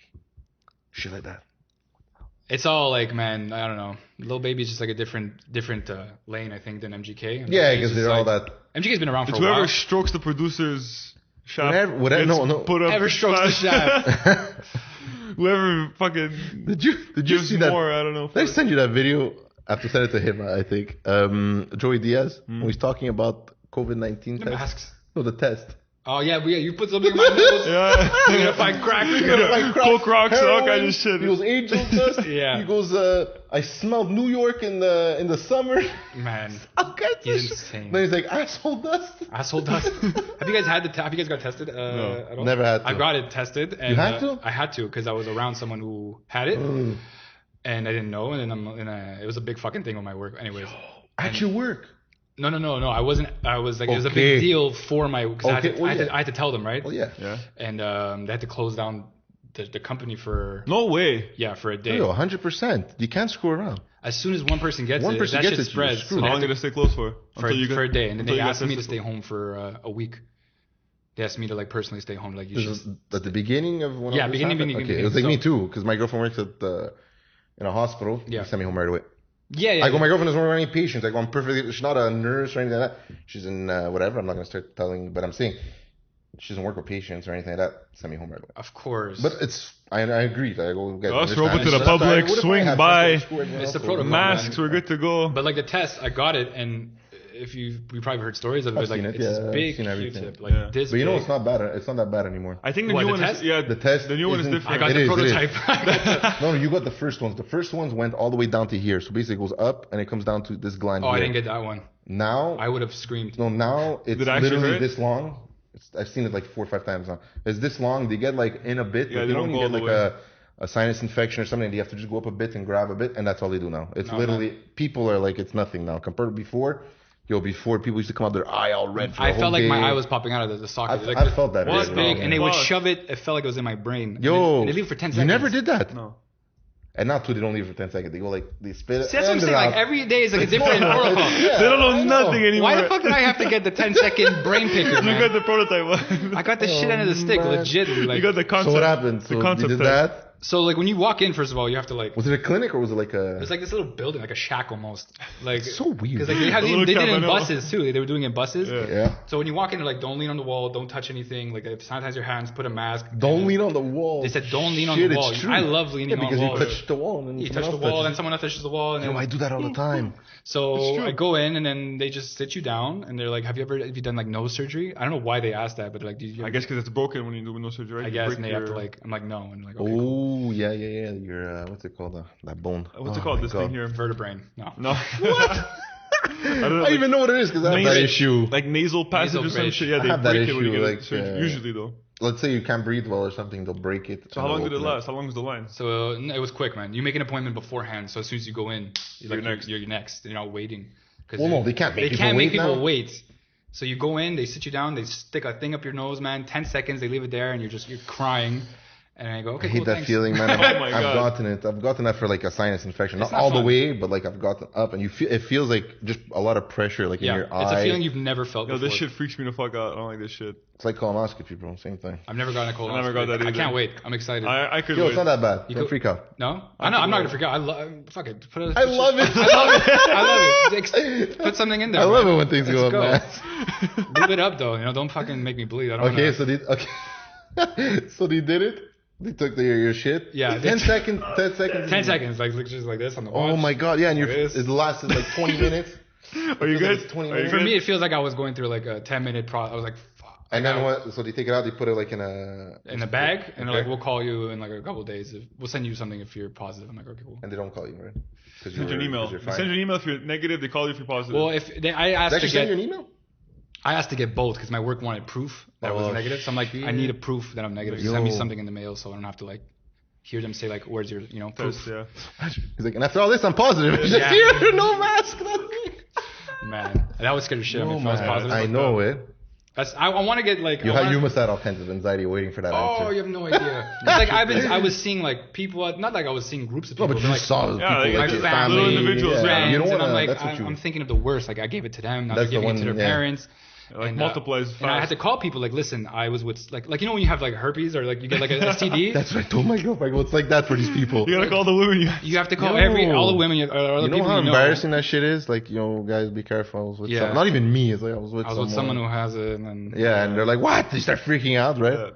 Shit like that. It's all like, man, I don't know. Lil Baby's just like a different lane, I think, than MGK. Yeah, MGK 'cause because they're all that. MGK's been around for It's a whoever while. strokes the producer's shaft. Whatever, gets no. Put up Whoever strokes the shaft. Whoever fucking Did you gives see that? more, I don't know. Did I send you that video? I have to send it to him, I think. Joey Diaz, when he's talking about COVID-19 The test. masks. No, the test. Oh yeah, you put something in my nose. Yeah. You're gonna find crack. Coke rocks, all heroin. kinds of shit. He goes angel dust. Yeah. He goes. I smelled New York in the summer. Man, All kinds of he's shit. insane. Then he's like asshole dust. Asshole dust. Have you guys had have you guys got tested? No. At all? Never had to. I got it tested. And, You had to? I had to because I was around someone who had it, and I didn't know. And then it was a big fucking thing with my work. Anyways. At your work. No. I wasn't. I was like, it was a Okay. big deal for my. Cause Okay, well, yeah. I had to tell them, right? Well, yeah. Yeah. And they had to close down the company for No way. for a day. Yo, 100%. You can't screw around. As soon as one person gets One it, person that gets shit it, you're spreads. screwed. they How had long to- did it stay closed for? for a day, and then until they you got asked me to tested stay home for a week. They asked me to like personally stay home. Like you This should. was at the beginning of when Yeah, all this beginning, happened? beginning, Okay, it was like beginning. me too, because my girlfriend works in a hospital. Yeah. They sent me home right away. Yeah. I go, my girlfriend doesn't work with any patients. I go, I'm perfectly. She's not a nurse or anything like that. She's in whatever. I'm not gonna start telling, but I'm saying she doesn't work with patients or anything like that. Send me home right away. Of course. But I agree. I go. Guys, Us understand. roll to the That's why- public, what if I swing had by, something to screw It's the else protocol, with? masks, we're good to go. But like the test, I got it, and if you probably heard stories of it, I've like seen it, it's yeah, this I've big seen everything. Q-tip, like Yeah. this. But you know, big. it's not bad. It's not that bad anymore. I think the What, new the one is test? The test. the new one is isn't- different. I got It the is, it is. prototype. No, you got the first ones. The first ones went all the way down to here. So basically, it goes up and it comes down to this gland. Oh, I here. didn't get that one. Now, I would have screamed. no, now it's Did it actually literally hurt? this long. I've seen it like 4 or 5 times now. It's this long. They get like in a bit. Yeah, like, they you know don't when you go get all like the a sinus infection or something, and you have to just go up a bit and grab a bit, and that's all they do now. It's No, literally people are like it's nothing now compared to before. Before people used to come out their eye all red for I the felt whole like my day. eye was popping out of the socket. I've, Like, I've felt that. this What? big, No, and they would fuck. shove it. It felt like it was in my brain. Yo, and they leave it for 10 seconds. you never did that. No. And now too, they don't leave it for 10 seconds. They go like they spit it. See, that's what I'm and saying. they're Like out. every day is like a It's different normal. protocol. Yeah, They don't know I nothing anymore. Why the fuck did I have to get the 10-second brain picker, You got man? the prototype one. I got the shit under the stick, man. legit. Like, You got the concept. So what happened? The So you concept did test. that. so like when you walk in, first of all, you have to like. Was it a clinic or was it like a? It's like this little building, like a shack almost. Like so weird. because like they had A little they did it in cabana. buses too. They were doing it in buses. Yeah. Yeah. So when you walk in, they're like, don't lean on the wall, don't touch anything. Like sanitize your hands, put a mask. Don't And lean on the wall. They said don't lean on Shit, the it's wall. true. I love leaning Yeah, on because walls. you touch the wall and then You someone touch the else wall, then touches. someone else touches the wall, and Yo, then I do that all the time. It's so true. I go in, and then they just sit you down, and they're like, have you done like nose surgery? I don't know why they asked that, but they're like, do you? I guess because it's broken when you do no surgery, right? I You guess, break and they have to your- like. I'm like, no, and like, okay, cool. Oh yeah. Your what's it called? That bone. What's it Oh, called? my This God. thing here. Vertebrae. No. No. I don't know. I even know what it is because I have that Nasal- issue. Like nasal passage or some bridge. shit. Yeah, I they have that break it when you issue, get like, surgery. Usually though. Let's say you can't breathe well or something, they'll break it. So how long did it last? How long was the line? So it was quick, man. You make an appointment beforehand, so as soon as you go in, You're next. You're next. You're not waiting. 'Cause Well, no, they can't make they people can't wait make people now. wait. So you go in, they sit you down, they stick a thing up your nose, man. 10 seconds, they leave it there, and you're crying. And I go, okay, I hate cool, that thanks. feeling, man. Oh my I've God. gotten it. I've gotten that for like a sinus infection, not It's not all the fun. way, but like I've gotten up, and you feel it feels like just a lot of pressure, like Yeah, in your it's eye. a feeling you've never felt Yo, before. this shit freaks me the fuck out. I don't like this shit. It's like colonoscopy, bro. Same thing. I've never gotten a colonoscopy. I never got that I either. can't wait. I'm excited. I could Yo, wait. it's not that bad. You Don't could- freak out. No, I'm not gonna forget. Fuck it. Put a, I love it. I love it. I love it. Put something in there. I love man. it when things Let's go up, go. man. Leave it up though. Don't fucking make me bleed. I don't Okay, know. so so they did it. They took your shit. Yeah, 10 seconds. 10 seconds. 10 seconds, like just like this on the watch. Oh my god, yeah, and Like this. it lasted like 20 minutes. Are you Feels like good? it's 20 Are you minutes. For good? me, it feels like I was going through like a 10-minute process. I was like, fuck. And then what? So they take it out. They put it like in In a bag, and they're Okay. like, we'll call you in like a couple of days. We'll send you something if you're positive. I'm like, okay, cool. And they don't call you, right? Because Send you an email. They send you an email if you're negative. They call you if you're positive. Well, if I asked They to actually send you get, an email. I asked to get both because my work wanted proof that I was Oh, negative. So I'm like, I need a proof that I'm negative. Send me Yo. something in the mail so I don't have to like hear them say like, where's your proof? Test, yeah. He's like, and after all this, I'm positive. Just Yeah. here, no mask, nothing. Man, that would scare the shit out of me if I was man, positive. I know it. I want to get like. You I wanna- you must have all kinds of anxiety waiting for that Oh, answer. you have no idea. It's like I was seeing like people, not like I was seeing groups of No, people. but you like, saw those Yeah, people like like my your family, little individuals, yeah. friends, You don't and wanna, I'm like, that's what you. I'm thinking of the worst. Like I gave it to them, now That's they're the giving it to one, their yeah. parents. Like multiplies fast. And I had to call people like, listen, I was with like you know when you have like herpes or like you get like a STD. That's what I told my girlfriend. It's like that for these people. You gotta call the women. You have to call Yo. all the women or all the You know people how you know. embarrassing that shit is? Like, guys, be careful. I was with Yeah. some, not even me. It's like I was with someone who has it, and then Yeah, and they're like, what? They start freaking out, right? Yeah.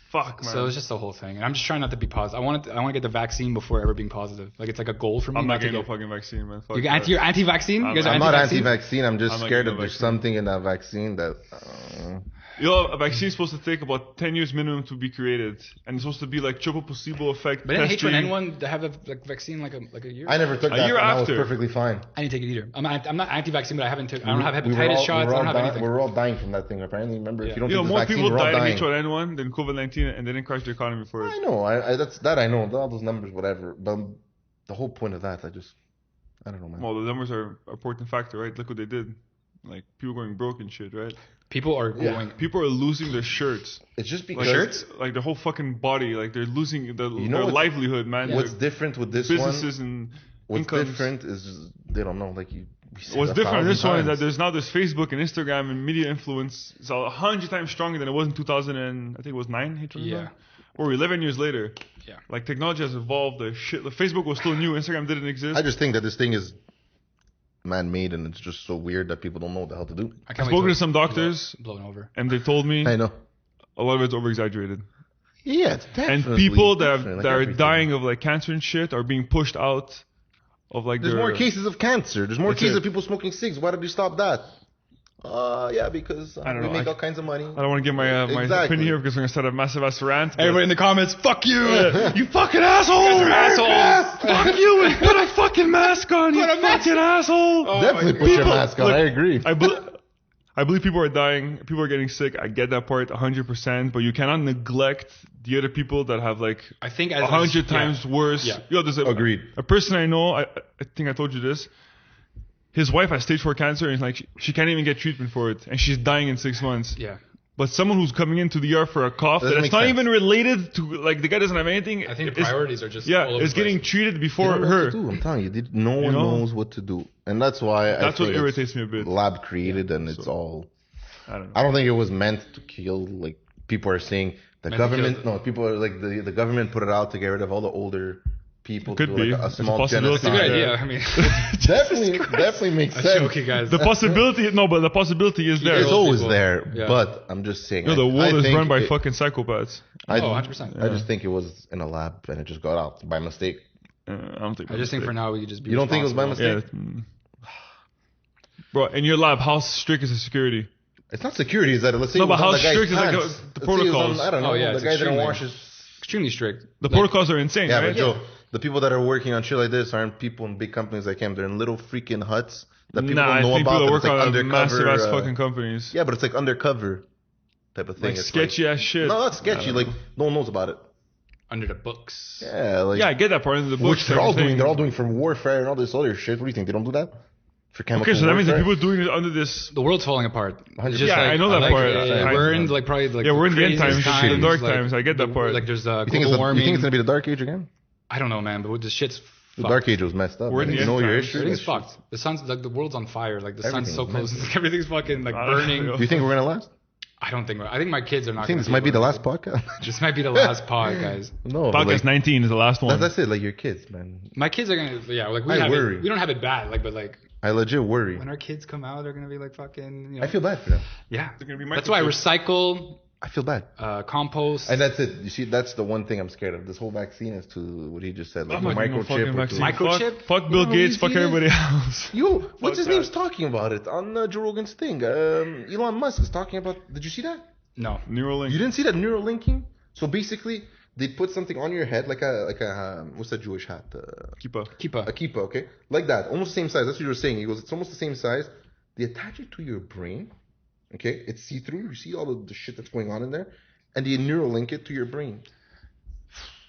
Fuck, man. So it's just the whole thing, and I'm just trying not to be positive. I want to get the vaccine before ever being positive. Like it's like a goal for me. I'm not to getting no get. fucking vaccine, man. Fuck You that. you're anti-vaccine? You guys are I'm not anti-vaccine? anti-vaccine. I'm just I'm not scared getting of no there's vaccine. something in that vaccine that A vaccine is supposed to take about 10 years minimum to be created, and it's supposed to be like triple placebo effect. But didn't testing. H1N1 have a vaccine like a year? I never took that. year And I was after. perfectly fine. I didn't take it either. I'm not anti-vaccine, but I haven't I don't have hepatitis shots. I don't have anything. We were all dying from that thing. Apparently, remember, if you don't You know, take this more vaccine, people we're all died of dying. H1N1 than COVID-19, and they didn't crash the economy for it. I know. I that's that I know. All those numbers, whatever. But the whole point of that, I don't know, man. Well, the numbers are an important factor, right? Look what they did. Like, people going broke and shit, right? People are going. People are losing their shirts. It's just Like, because shirts? Like, their whole fucking body. Like, they're losing their what's- livelihood, man. what's Their different with this businesses one. and What's incomes. different is they don't know. Like we said What's a different in this thousand one is that times. there's now this Facebook and Instagram and media influence is 100 times stronger than it was in 2000 and I think it was 9. Yeah. Or 11 years later. Yeah. Like, technology has evolved a shit. Like, Facebook was still new. Instagram didn't exist. I just think that this thing is man-made and it's just so weird that people don't know what the hell to do. I I've can't spoken wait to some doctors blown over. and they told me I know. a lot of it's over-exaggerated. Yeah, it's And definitely people that, different, like that are everything. dying of like cancer and shit are being pushed out of like There's their... more cases of cancer. There's more That's cases it. of people smoking cigs. Why did you stop that? Yeah, because I don't we know. make all kinds of money. I don't want to give my Exactly. opinion here because we're going to start a massive ass rant. but- Everybody in the comments, fuck you! You fucking asshole! assholes. Fuck you and put a fucking mask on, you fucking asshole! Definitely put your People- mask on. look, I agree. I believe people are dying, people are getting sick. I get that part 100%, but you cannot neglect the other people that have like I think as 100 times worse. Yeah. Yo, there's Agreed. a person I know, I think I told you this. His wife has stage 4 cancer and like she can't even get treatment for it and she's dying in 6 months. Yeah. But someone who's coming into the ER for a cough Doesn't that's make not sense. even related to like the guy doesn't have anything. I think the it's- priorities are just Yeah, all over it's the place. getting treated You before don't know her. what to do. I'm telling you, no one know? knows what to do, and that's why I That's what think it's irritates me a bit. Lab created, and it's So- all. I don't know. I don't think it was meant to kill. Like people are saying, the Meant to government. kill- No, people are like the government put it out to get rid of all the older people. Could to be. like a It's a small possibility. It's a good genocide. idea. I mean, Definitely makes I'm sense. joking, guys. The possibility, no, but the possibility is there. It's Those always people. there, Yeah. but I'm just saying. No, the world I is think run by it- fucking psychopaths. I, 100%. I just think it was in a lab and it just got out by mistake. I don't think. I just think for now we could just be. You don't think it was by responsible. mistake? Yeah. Bro, in your lab, how strict is the security? It's not security. Is that let's say No, it was but on how the guy's strict is, like, pants. the Let's say it was protocols? on, I don't know. Oh, yeah, the it's guy didn't extremely- wash his. Extremely strict. The Like, protocols are insane, Yeah, right? but Joe, the people that are working on shit like this aren't people in big companies like him. They're in little freaking huts that people Nah, I don't know think about. people that but work it's like on undercover. massive ass fucking companies. Yeah, but it's like undercover type of thing. Like It's sketchy ass shit. No, not sketchy. Like no one knows about it. under the books. Yeah, like Yeah, I get that part in the book. which they're all doing. They're all doing for warfare and all this other shit. What do you think? They don't do that for chemical Okay, so that means the warfare? people doing it under this. The world's falling apart. It's just Yeah, like, I know that part. we're in like probably like Yeah, we're in the end craziest times, the dark like, times. I get that part. Like there's You think, global it's warming. you think it's gonna be the dark age again? I don't know, man. But the shit's The fucked. dark age was messed up. We're in man. the You know end your times. history. Everything's That shit- fucked. The sun's like the world's on fire. Like the sun's so Everything's close. Everything's fucking like I don't burning. know. Do you think we're gonna last? I don't think. I think my kids are not. I think gonna this might be the able last to- podcast. This might be the last pod, guys. No, but Podcast like, 19 is the last one. that's it. Like your kids, man. My kids are gonna. Yeah, like we I have worry. it. We don't have it bad. Like, but like I legit worry. when our kids come out, they're gonna be like fucking. You know, I feel bad for them. Yeah. They're gonna be That's why I microchipped. recycle, I feel bad. compost. And that's it. You see, that's the one thing I'm scared of. This whole vaccine is to what he just said, like I'm not getting no microchip. fucking Or vaccine. to, Microchip? Fuck Bill No, Gates. you Fuck see everybody else. Yo, what's his that. name's talking about it on Joe Rogan's thing? Elon Musk is talking about. Did you see that? No. Neuralink. You didn't see that Neuralinking? So basically, they put something on your head like a what's that Jewish hat? Keep up. Keep A up. kippah, okay? Like that, almost the same size. That's what you were saying. He goes, it's almost the same size. They attach it to your brain, okay? It's see-through. You see all of the shit that's going on in there, and they Neuralink it to your brain.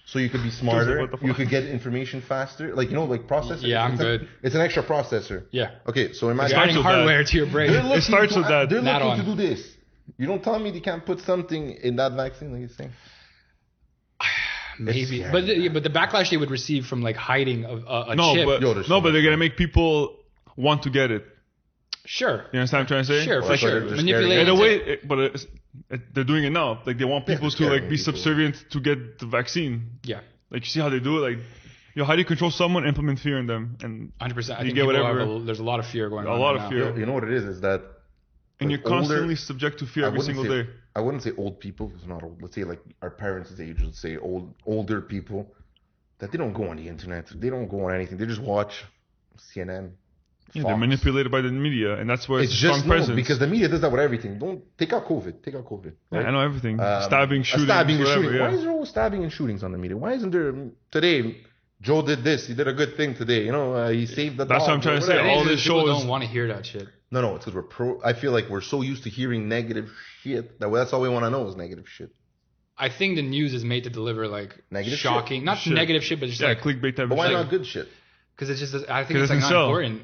So you could be smarter. What the fuck? You could get information faster. Like, you know, like processor. Yeah, I'm It's a- good. It's an extra processor. Yeah. Okay, so You're imagine. adding with that. hardware to your brain. They're looking starts to- with that. They're Not looking to on. do this. You don't tell me they can't put something in that vaccine like you're saying. Maybe, It's but scary. but the backlash they would receive from like hiding a No, chip. but Yo, there's no, so but much they're gonna more. make people want to get it. Sure. You understand what I'm trying to say? Sure, for Like, sure. they're Manipulate. In a it. way, but they're doing it now. Like they want Yeah, people they're to like scaring be people. subservient to get the vaccine. Yeah. Like you see how they do it. Like, how do you control someone? Implement fear in them, and 100%. I You think get people whatever- have there's a lot of fear going A on. lot right of now. fear. You know what it is that and like you're constantly older- subject to fear I every wouldn't single say- day. I wouldn't say old people, it's not old. Let's say like our parents' age, let's say older people, that they don't go on the internet. They don't go on anything. They just watch CNN, Yeah, they're manipulated by the media, and that's where It's it's a strong just presence. because the media does that with everything. Don't take out COVID. Take out COVID. Yeah, Right? I know everything. Stabbing, shooting, and whatever, shooting. yeah. Why is there always stabbing and shootings on the media? Why isn't there today? Joe did this. He did a good thing today. You know, he saved the That's dog. what I'm trying to say. Whatever. All this people shows. don't want to hear that shit. No, it's because I feel like we're so used to hearing negative shit that that's all we want to know is negative shit. I think the news is made to deliver like Negative shocking, not Shit. negative shit, but just Yeah, like clickbait type But of why shit. not good shit? because it's just I think 'Cause it's it like doesn't not sell. important.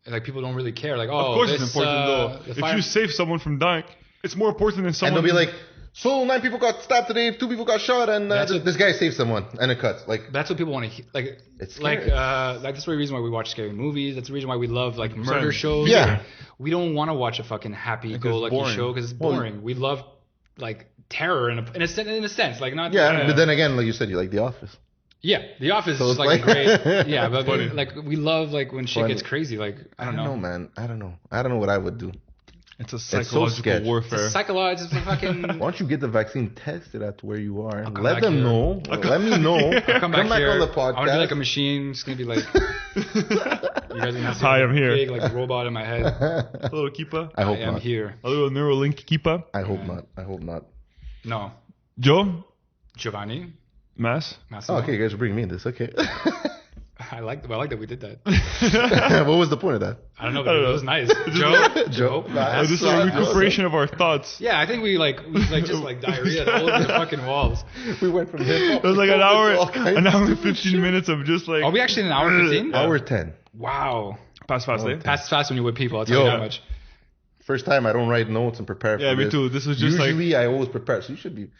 Like people don't really care. Like oh, Of course this, it's important the though. If fire- you save someone from dying, it's more important than And someone. they'll be like, so 9 people got stabbed today, 2 people got shot, and this guy saved someone, and it cuts. Like, that's what people want to hear. Like It's like scary. that's the reason why we watch scary movies. That's the reason why we love like murder 100%. shows. Yeah. We don't want to watch a fucking happy-go-lucky boring. show because it's Well, boring. We love like terror in a sense, like not yeah, but then again, like you said, you like The Office. Yeah, The Office So is it's like a like- great. Yeah, but Funny. like we love like when shit Funny. gets crazy. Like I don't know. man. I don't know what I would do. It's it's a so psychological sketch. warfare. Psychological, it's a fucking. Why don't you get the vaccine tested at where you are? come Let back them here. know. Let me know. Come back here. on the I'm gonna be podcast. like a machine. It's gonna be like. You guys are gonna see Hi, a I'm here. Big like robot in my head. A little keeper. I hope I am not. here. A little Neuralink keeper. I hope not. I hope not. No, Joe, Giovanni. Mass. Massimo. Oh, okay, you guys are bringing me in this. Okay. I like that we did that. What was the point of that? I don't know, but I don't it know. was nice. Joe. Mass. This is a recuperation of our thoughts. Yeah, I think we just like diarrhea all over the fucking walls. We went from hip hop. It was like to an all kinds hour of and 15 minutes of just like. Are we actually in an hour 15? Hour 10. Wow. Pass fast, eh? That's fast when you're with people. I'll tell you Yo. that much. First time I don't write notes and prepare for Yeah, me this. too. This was just usually I always prepare, so you should be.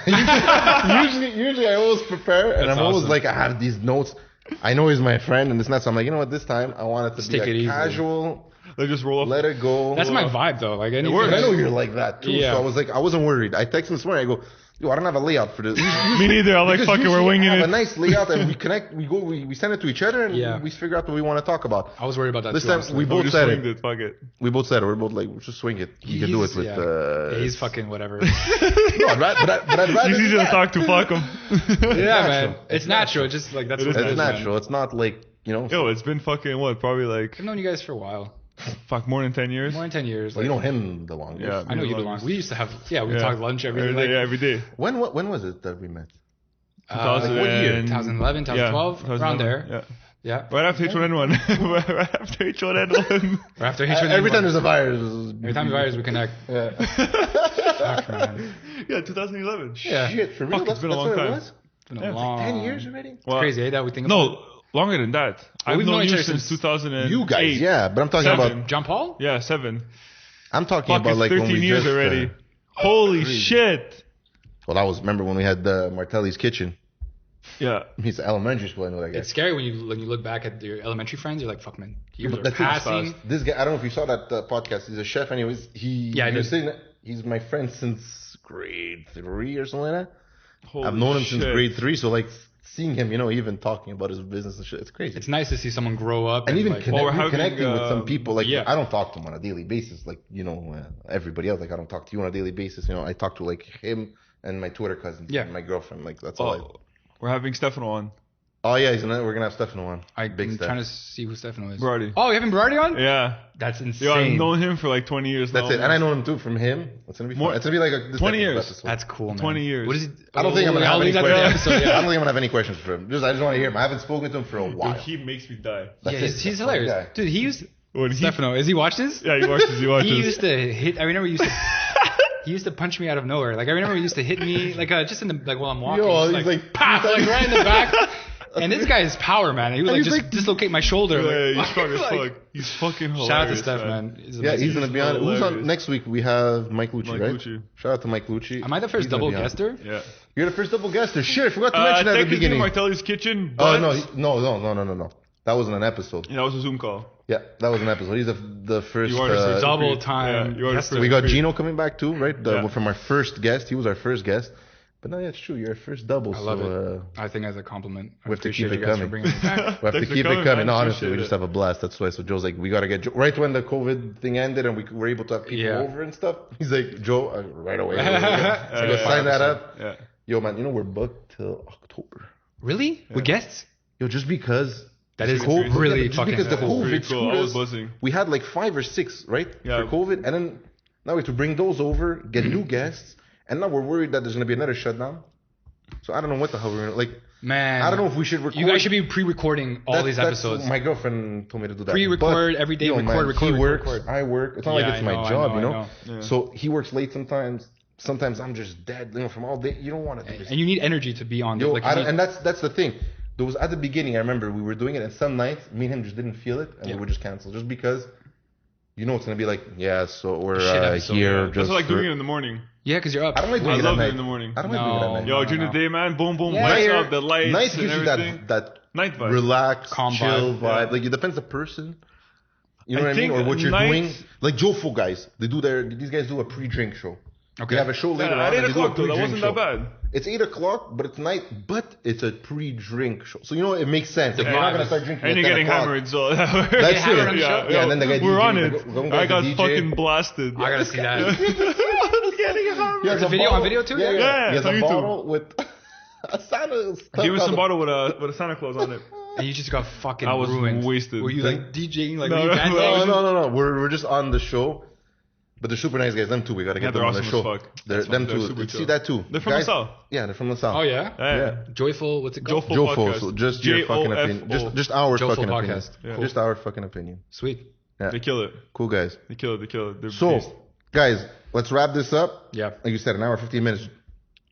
usually I always prepare, and That's I'm always awesome. like I have these notes. I know he's my friend, and it's not. So I'm like, you know what? This time I want it to Just be take like it easy. casual. Like just roll off. Let it go. That's my vibe though. Like anything. works. I know you're like that too. Yeah. So I was like, I wasn't worried. I texted him this morning. I go, yo, I don't have a layout for this. Me neither. I'm like, Because fuck it, we're usually winging I have it. a nice layout, and we connect. We send it to each other, and Yeah. we figure out what we want to talk about. I was worried about that This too. time honestly. we We both just said swinged it. it. Fuck it. We both said it. We're both like, we'll just swing it. You can do it with. Yeah, he's fucking whatever. No, I'd rather He's do easy to that. talk to. Fuck him. Yeah, man. natural. It's natural. Just like that's It what is it It's is, natural. man. It's not like, you know. Yo, it's been fucking what? Probably like I've known you guys for a while. fuck more than 10 years. More than 10 years. Well, you like- know him the longest. Yeah. I know you belong. We used to have, we Yeah. talked lunch every Every like, day. Every day. When was it that we met? 2000 what year? 2011, 2012, around there. Yeah. Yeah. Right after H1N1. Right after H1N1. Or after Every time there's a virus. every time virus, we connect. Yeah. Fuck, man. Yeah, 2011. Yeah. Shit, for real? Fuck, it's been a long what time. It was? It's been a Yeah, it's like long, 10 years already? It's Well, crazy, eh? That we think about. No, longer than that. I've we've known known each you other since since 2008. You guys, yeah, but I'm talking 7. about. John Paul? Yeah, 7. I'm talking Fuck, about it's like 13 when we years just, already. Holy crazy. shit. Well, that was, remember when we had Martelli's Kitchen? Yeah. He's elementary school, I know that guy. It's scary when you look back at your elementary friends. You're like, fuck, man. Years But are that's passing. fast. This guy, I don't know if you saw that podcast. He's a chef, anyways. Yeah, I he was did. saying that he's my friend since grade 3 or something like that. Holy I've known him shit. since grade 3, so like seeing him, even talking about his business and shit, it's crazy. It's nice to see someone grow up. and even like, we're having, connecting with some people. Like yeah. I don't talk to him on a daily basis, like everybody else. Like I don't talk to you on a daily basis. I talk to like him and my Twitter cousins. Yeah. and my girlfriend. Like that's all. Oh, we're having Stefano on. Oh yeah, we're gonna have Stefano on. I'm Big Steph. trying to see who Stefano is. Berardi. Oh, you having Berardi on? Yeah. That's insane. Yo, I've known him for like 20 years That's now. it. And I know him too from him. It's gonna be More- fun. It's gonna be like this 20 type of years. episode. That's cool, man. 20 years. What is he? I don't think I'm gonna I'll have any leave that to the questions. episode, I yeah. don't think I'm gonna have any questions for him. I just want to hear him. I haven't spoken to him for a while. Dude, he makes me die. That's Yeah, it. he's That's hilarious. my guy. Dude, he used When he, Stefano. Has he watched this? yeah, he watches. He watches. He used to hit. I remember he used to. He used to punch me out of nowhere. Like I remember he used to hit me like just in the while I'm walking. Yo, just he's like, pop, like right in the back. And this guy is power, man. He would like he's just like- dislocate my shoulder. Yeah, like, he's strong as like- fuck. He's fucking hilarious. Shout out to Steph, man. He's Yeah, amazing. he's gonna be on. Who's on hilarious. next week? We have Mike Lucci, Mike right? Lucci. Shout out to Mike Lucci. Am I the first He's gonna double be on. guester? Yeah. You're the first double guester. Shit, I forgot to mention that at the Technically beginning. Martelli's Kitchen, Oh but no. That wasn't an episode. yeah, that was a Zoom call. Yeah, that was an episode. He's the first. You are the first Double Agreed. time. Yeah, you are the guester. first. we got Agreed. Gino coming back too, right? Yeah. From our first guest. He was our first guest. But no, yeah, it's true. You're our first double. I love so, it. I think as a compliment. I we have to appreciate keep you it guys for coming. bringing me back. We have Thanks to for keep coming, it coming. man. No, honestly, we Appreciate just it. have a blast. That's why. So Joe's like, we gotta get right when the COVID thing ended and we were able to have people Yeah. over and stuff. He's like, Joe, right away. So go sign that up. Yeah. Yo, man, we're booked till October. Really? With guests? Yo, just because That is COVID, really just fucking because the cool. COVID Pretty cool. screwed I was us. buzzing. We had like 5 or 6, right? Yeah. For COVID, and then now we have to bring those over, get new guests, and now we're worried that there's gonna be another shutdown. So I don't know what the hell we're gonna like. Man, I don't know if we should record. you guys should be pre-recording all these That's episodes. My girlfriend told me to do that. Pre-record But, every day, yo, record, man, record, he record, works, record. I work. It's not like Yeah, it's I my know, job, I you know. know. Yeah. So he works late sometimes. Sometimes I'm just dead, you know, from all day. You don't want to do this. And you need energy to be on. Yo, Like, I don't, and that's the thing. There was at the beginning. I remember we were doing it, and some nights me and him just didn't feel it, and we would just cancel, just because. You know it's gonna be like, yeah, so we're Shit episode, here. yeah. Just That's like for- doing it in the morning. yeah, because you're up. I don't like I doing it love at it night. in the morning. I don't like doing it at No. night. Yo, No, during no. the day, man, boom, boom, Yeah. lights Night- up, the lights Night and gives you everything. that Night vibe. relaxed, Calm chill vibe. vibe. Yeah. Like it depends the person. You know I what I mean, think or what you're night- doing. Like Jofo guys, these guys do a pre-drink show. Okay. They have a show later At on. 8 and they do a o'clock, though, that pre-drink wasn't that show. bad. It's 8 o'clock, but it's night. But it's a pre-drink show, so you know it makes sense. Like, The you're not vibe gonna is- start drinking. And you're at 10 getting o'clock. hammered, so That's hammered it. on the show? Yeah, and then the guy we're DJ, on the it. guy I got DJ. fucking blasted. I gotta see that. Getting hammered. He has Is it a video- bottle- on video too? Yeah, Yeah. Yeah, He has it's on a YouTube. bottle with a Santa. Give us some bottle with a Santa Claus on it. And you just got fucking I was ruined. wasted. Were you like DJing? Like, No, were you no, dancing? No. We're just on the show. But they're super nice guys. Them too. We gotta Yeah, get they're them on the awesome show. as fuck. They're That's them fun. They're too. super See chill. that too. They're from the south. Yeah, they're from the south. Oh yeah? Yeah. Joyful. What's it called? Joyful Jofo. podcast. So just your fucking opinion. J-O-F-O. Just our Jofo fucking opinion. podcast. Yeah. Just our fucking opinion. Sweet. Yeah. They kill it. Cool guys. They kill it. They kill it. They're So, beasts. guys, let's wrap this up. Yeah. Like you said, an hour, 15 minutes.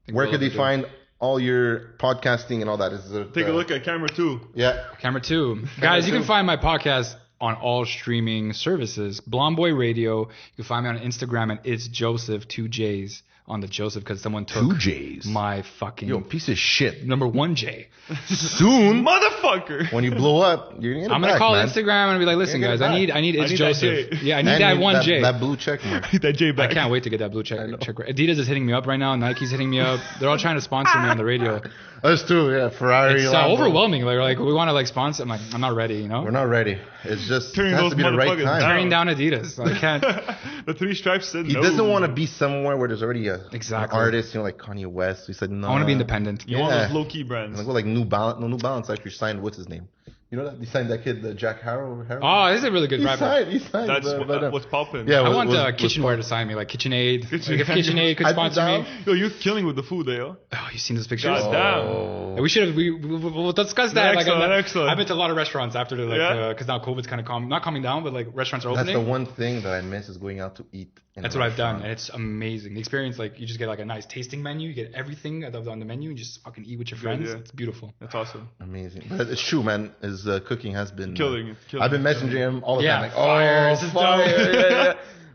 Think Where we're could they allowed to find all your podcasting and all that? Is it, Take a look at camera 2. Yeah. do. Camera 2. Guys, you can find my podcast on all streaming services. Blonde Boy Radio. You can find me on Instagram at It's Joseph, 2 J's on the Joseph because someone took 2 J's. my fucking Yo, piece of shit. number 1 J. Soon, Motherfucker. when you blow up, you're gonna get it I'm gonna back, call man. Instagram and be like, listen, You're guys, gonna I get need I It's need that Joseph. J. Yeah, I need And that you- 1 J. That blue check mark. that J I back. can't wait to get that blue check. Adidas is hitting me up right now. Nike's hitting me up. They're all trying to sponsor me on the radio. Us too, yeah. Ferrari. It's Lambo. overwhelming. Like we want to like sponsor. I'm like, I'm not ready. You know, We're not ready. It's just it Turning has those to be the right motherfuckers time. down. tearing down Adidas. I can't. The 3 stripes said He no. doesn't want to be somewhere where there's already an Exactly. artist, you know, like Kanye West. He said no. I want to be independent. You want Yeah. those low-key brands. Like, well, like New Balance. No, New Balance actually signed. What's his name? You know that he signed that kid, Jack Harrow. Oh, this is a really good he rapper. signed. He signed. That's but, what's popping. yeah. I was- want was- Kitchenware to sign me, like KitchenAid. Like if KitchenAid. KitchenAid could I'd be sponsor down. me. Yo, you're killing with the food, eh, yo. Oh, you seen those pictures? God damn. Oh. We should have. We'll discuss that. Next like, one, next one. I've been to a lot of restaurants after the Yeah? because now COVID's kind of not calming down, but like restaurants are That's opening. the one thing that I miss is going out to eat. in That's a what I've done, restaurant. and it's amazing. The experience, like you just get like a nice tasting menu, you get everything on the menu, and just fucking eat with your friends. yeah. It's beautiful. That's awesome. Amazing. But it's true, man. His cooking has been Killing it. Killing I've been it. messaging him all the Yeah, time. Like, fire, oh, this is fire. dope. Yeah.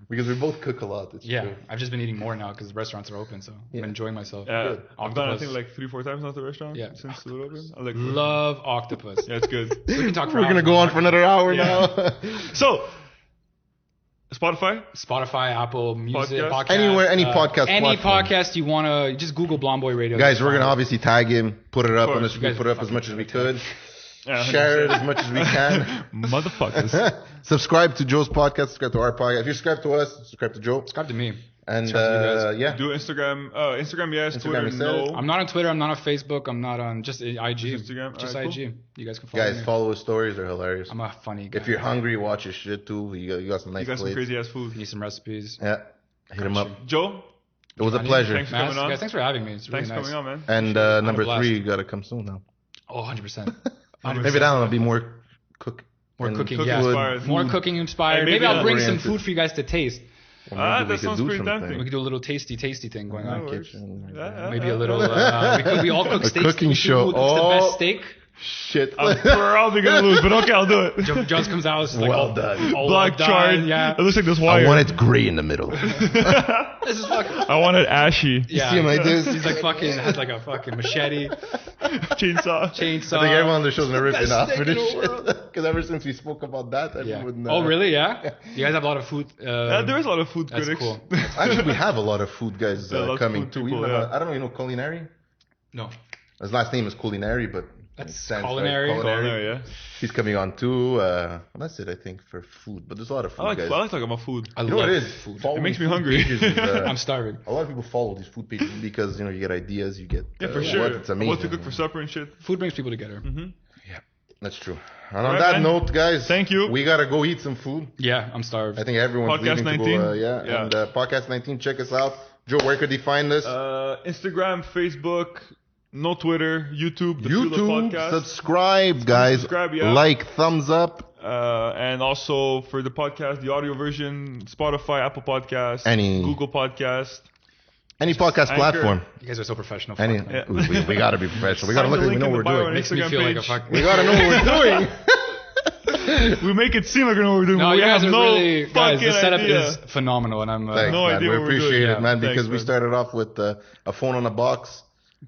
Because we both cook a lot. It's Yeah, true. I've just been eating more now because restaurants are open, so I'm enjoying myself. Yeah, Good. I've done I Octopus. think like 3-4 times now at the restaurant. Yeah. Since it opened. I like Love octopus. Yeah, it's good. We can talk for We're gonna hours go on about for another hour Yeah. now. So, Spotify. Spotify, Apple Music, Podcast? podcast, Anywhere, any podcast any platform. podcast you wanna, just Google Blonde Boy Radio. Guys, That's we're gonna fine. obviously tag him, put it up on course. the You guys screen, put it up are as much as we fucking could, Yeah, share it as much as we can. Motherfuckers. Subscribe to Joe's podcast, subscribe to our podcast. If you subscribe to us, subscribe to Joe. Subscribe to me. And Subscribe to you guys. yeah, Do Instagram. Instagram, yes. Instagram, Twitter, you said no. it. I'm not on Twitter. I'm not on Facebook. I'm not on just IG. Just Instagram? Just Alright, IG. You guys can follow guys, me. follow his stories; they're hilarious. I'm a funny guy. If you're hungry, watch his shit too. You got some nice You got some plates. crazy ass food. need some recipes. Yeah, hit him up. Joe, It was a pleasure. Thanks for Guys, coming on. guys, thanks for having me. It's really Thanks for nice. coming on, man. And I'm a number blast. 3, you gotta come soon now. Oh, 100%. Maybe that'll be more cook. More and cooking, Cooking yeah. inspired. More food. cooking inspired. And Maybe maybe I'll bring some oriented. food for you guys to taste. Well, Ah, maybe we that could sounds do pretty something. tempting. We could do a little tasty thing going on. That works. Kitchen. Maybe a little. We all cook A steaks. cooking show. What's the Oh. best steak? Shit. I'm probably gonna lose, but okay, I'll do it. Jones comes out. It's like Well all, done. all Black done, charred. Yeah. It looks like this wire. I want it gray in the middle. This is fucking. I want it ashy. Yeah. see him like this? He's like fucking has like a fucking machete, Chainsaw. chainsaw. I think everyone on the show's gonna rip it Best off steak for in this the shit. world. Because ever since we spoke about that, Yeah. everyone. Oh really? Yeah. You guys have a lot of food. There is a lot of food That's critics. cool. Actually, we have a lot of food guys Yeah, lots of coming food too. people, Even, yeah. I don't know, you know, Culinary? No. His last name is Culinary, but That's it stands for Culinary. Culinary, yeah. He's coming on too. That's it, I think, for food. But there's a lot of food I like guys. talking about food. I You know love what it is? food. Following It makes me food hungry. pages is, I'm starving. a lot of people follow these food pages because, you know, you get ideas, you get Yeah, for what, sure. it's amazing. What to cook for supper and shit. Food brings people together. That's true. And on Right, that man. note, guys, Thank you. We gotta go eat some food. Yeah, I'm starved. I think everyone's Podcast leaving 19. to go. Yeah. And Podcast 19, check us out. Joe, where could they find us? Instagram, Facebook, no Twitter, YouTube, the Fuel of YouTube. Podcast. Subscribe, guys. Subscribe, yeah. Like, thumbs up. And also for the podcast, the audio version, Spotify, Apple Podcast, Google Podcast. Any podcast Anchor. platform. You guys are so professional. Any, Fuck, man. we gotta be professional. We gotta look like we know what we're doing. Makes me Instagram feel like a page. fuck. We gotta know what we're doing. We make it seem like we know what we're doing. No, but we you guys have are no really guys. fucking The setup idea. is phenomenal, and I'm Thanks, No man. idea We what we're doing. appreciate it, Yeah. man, because Thanks, we man. started off with a phone on a box,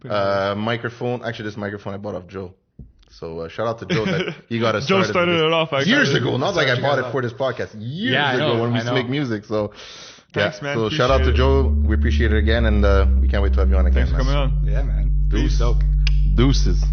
microphone. Actually, this microphone I bought off Joe. So shout out to Joe that he got us Joe started. started it off. Actually. Years ago, not like I Started bought you it guys for this podcast. Years Yeah, I ago know, when we I used to know. make music. So Thanks, man. So shout out to Appreciate Joe. We appreciate it again, and we can't wait to have you on again. Thanks for coming on. yeah, man. Deuce. Soak. Deuces.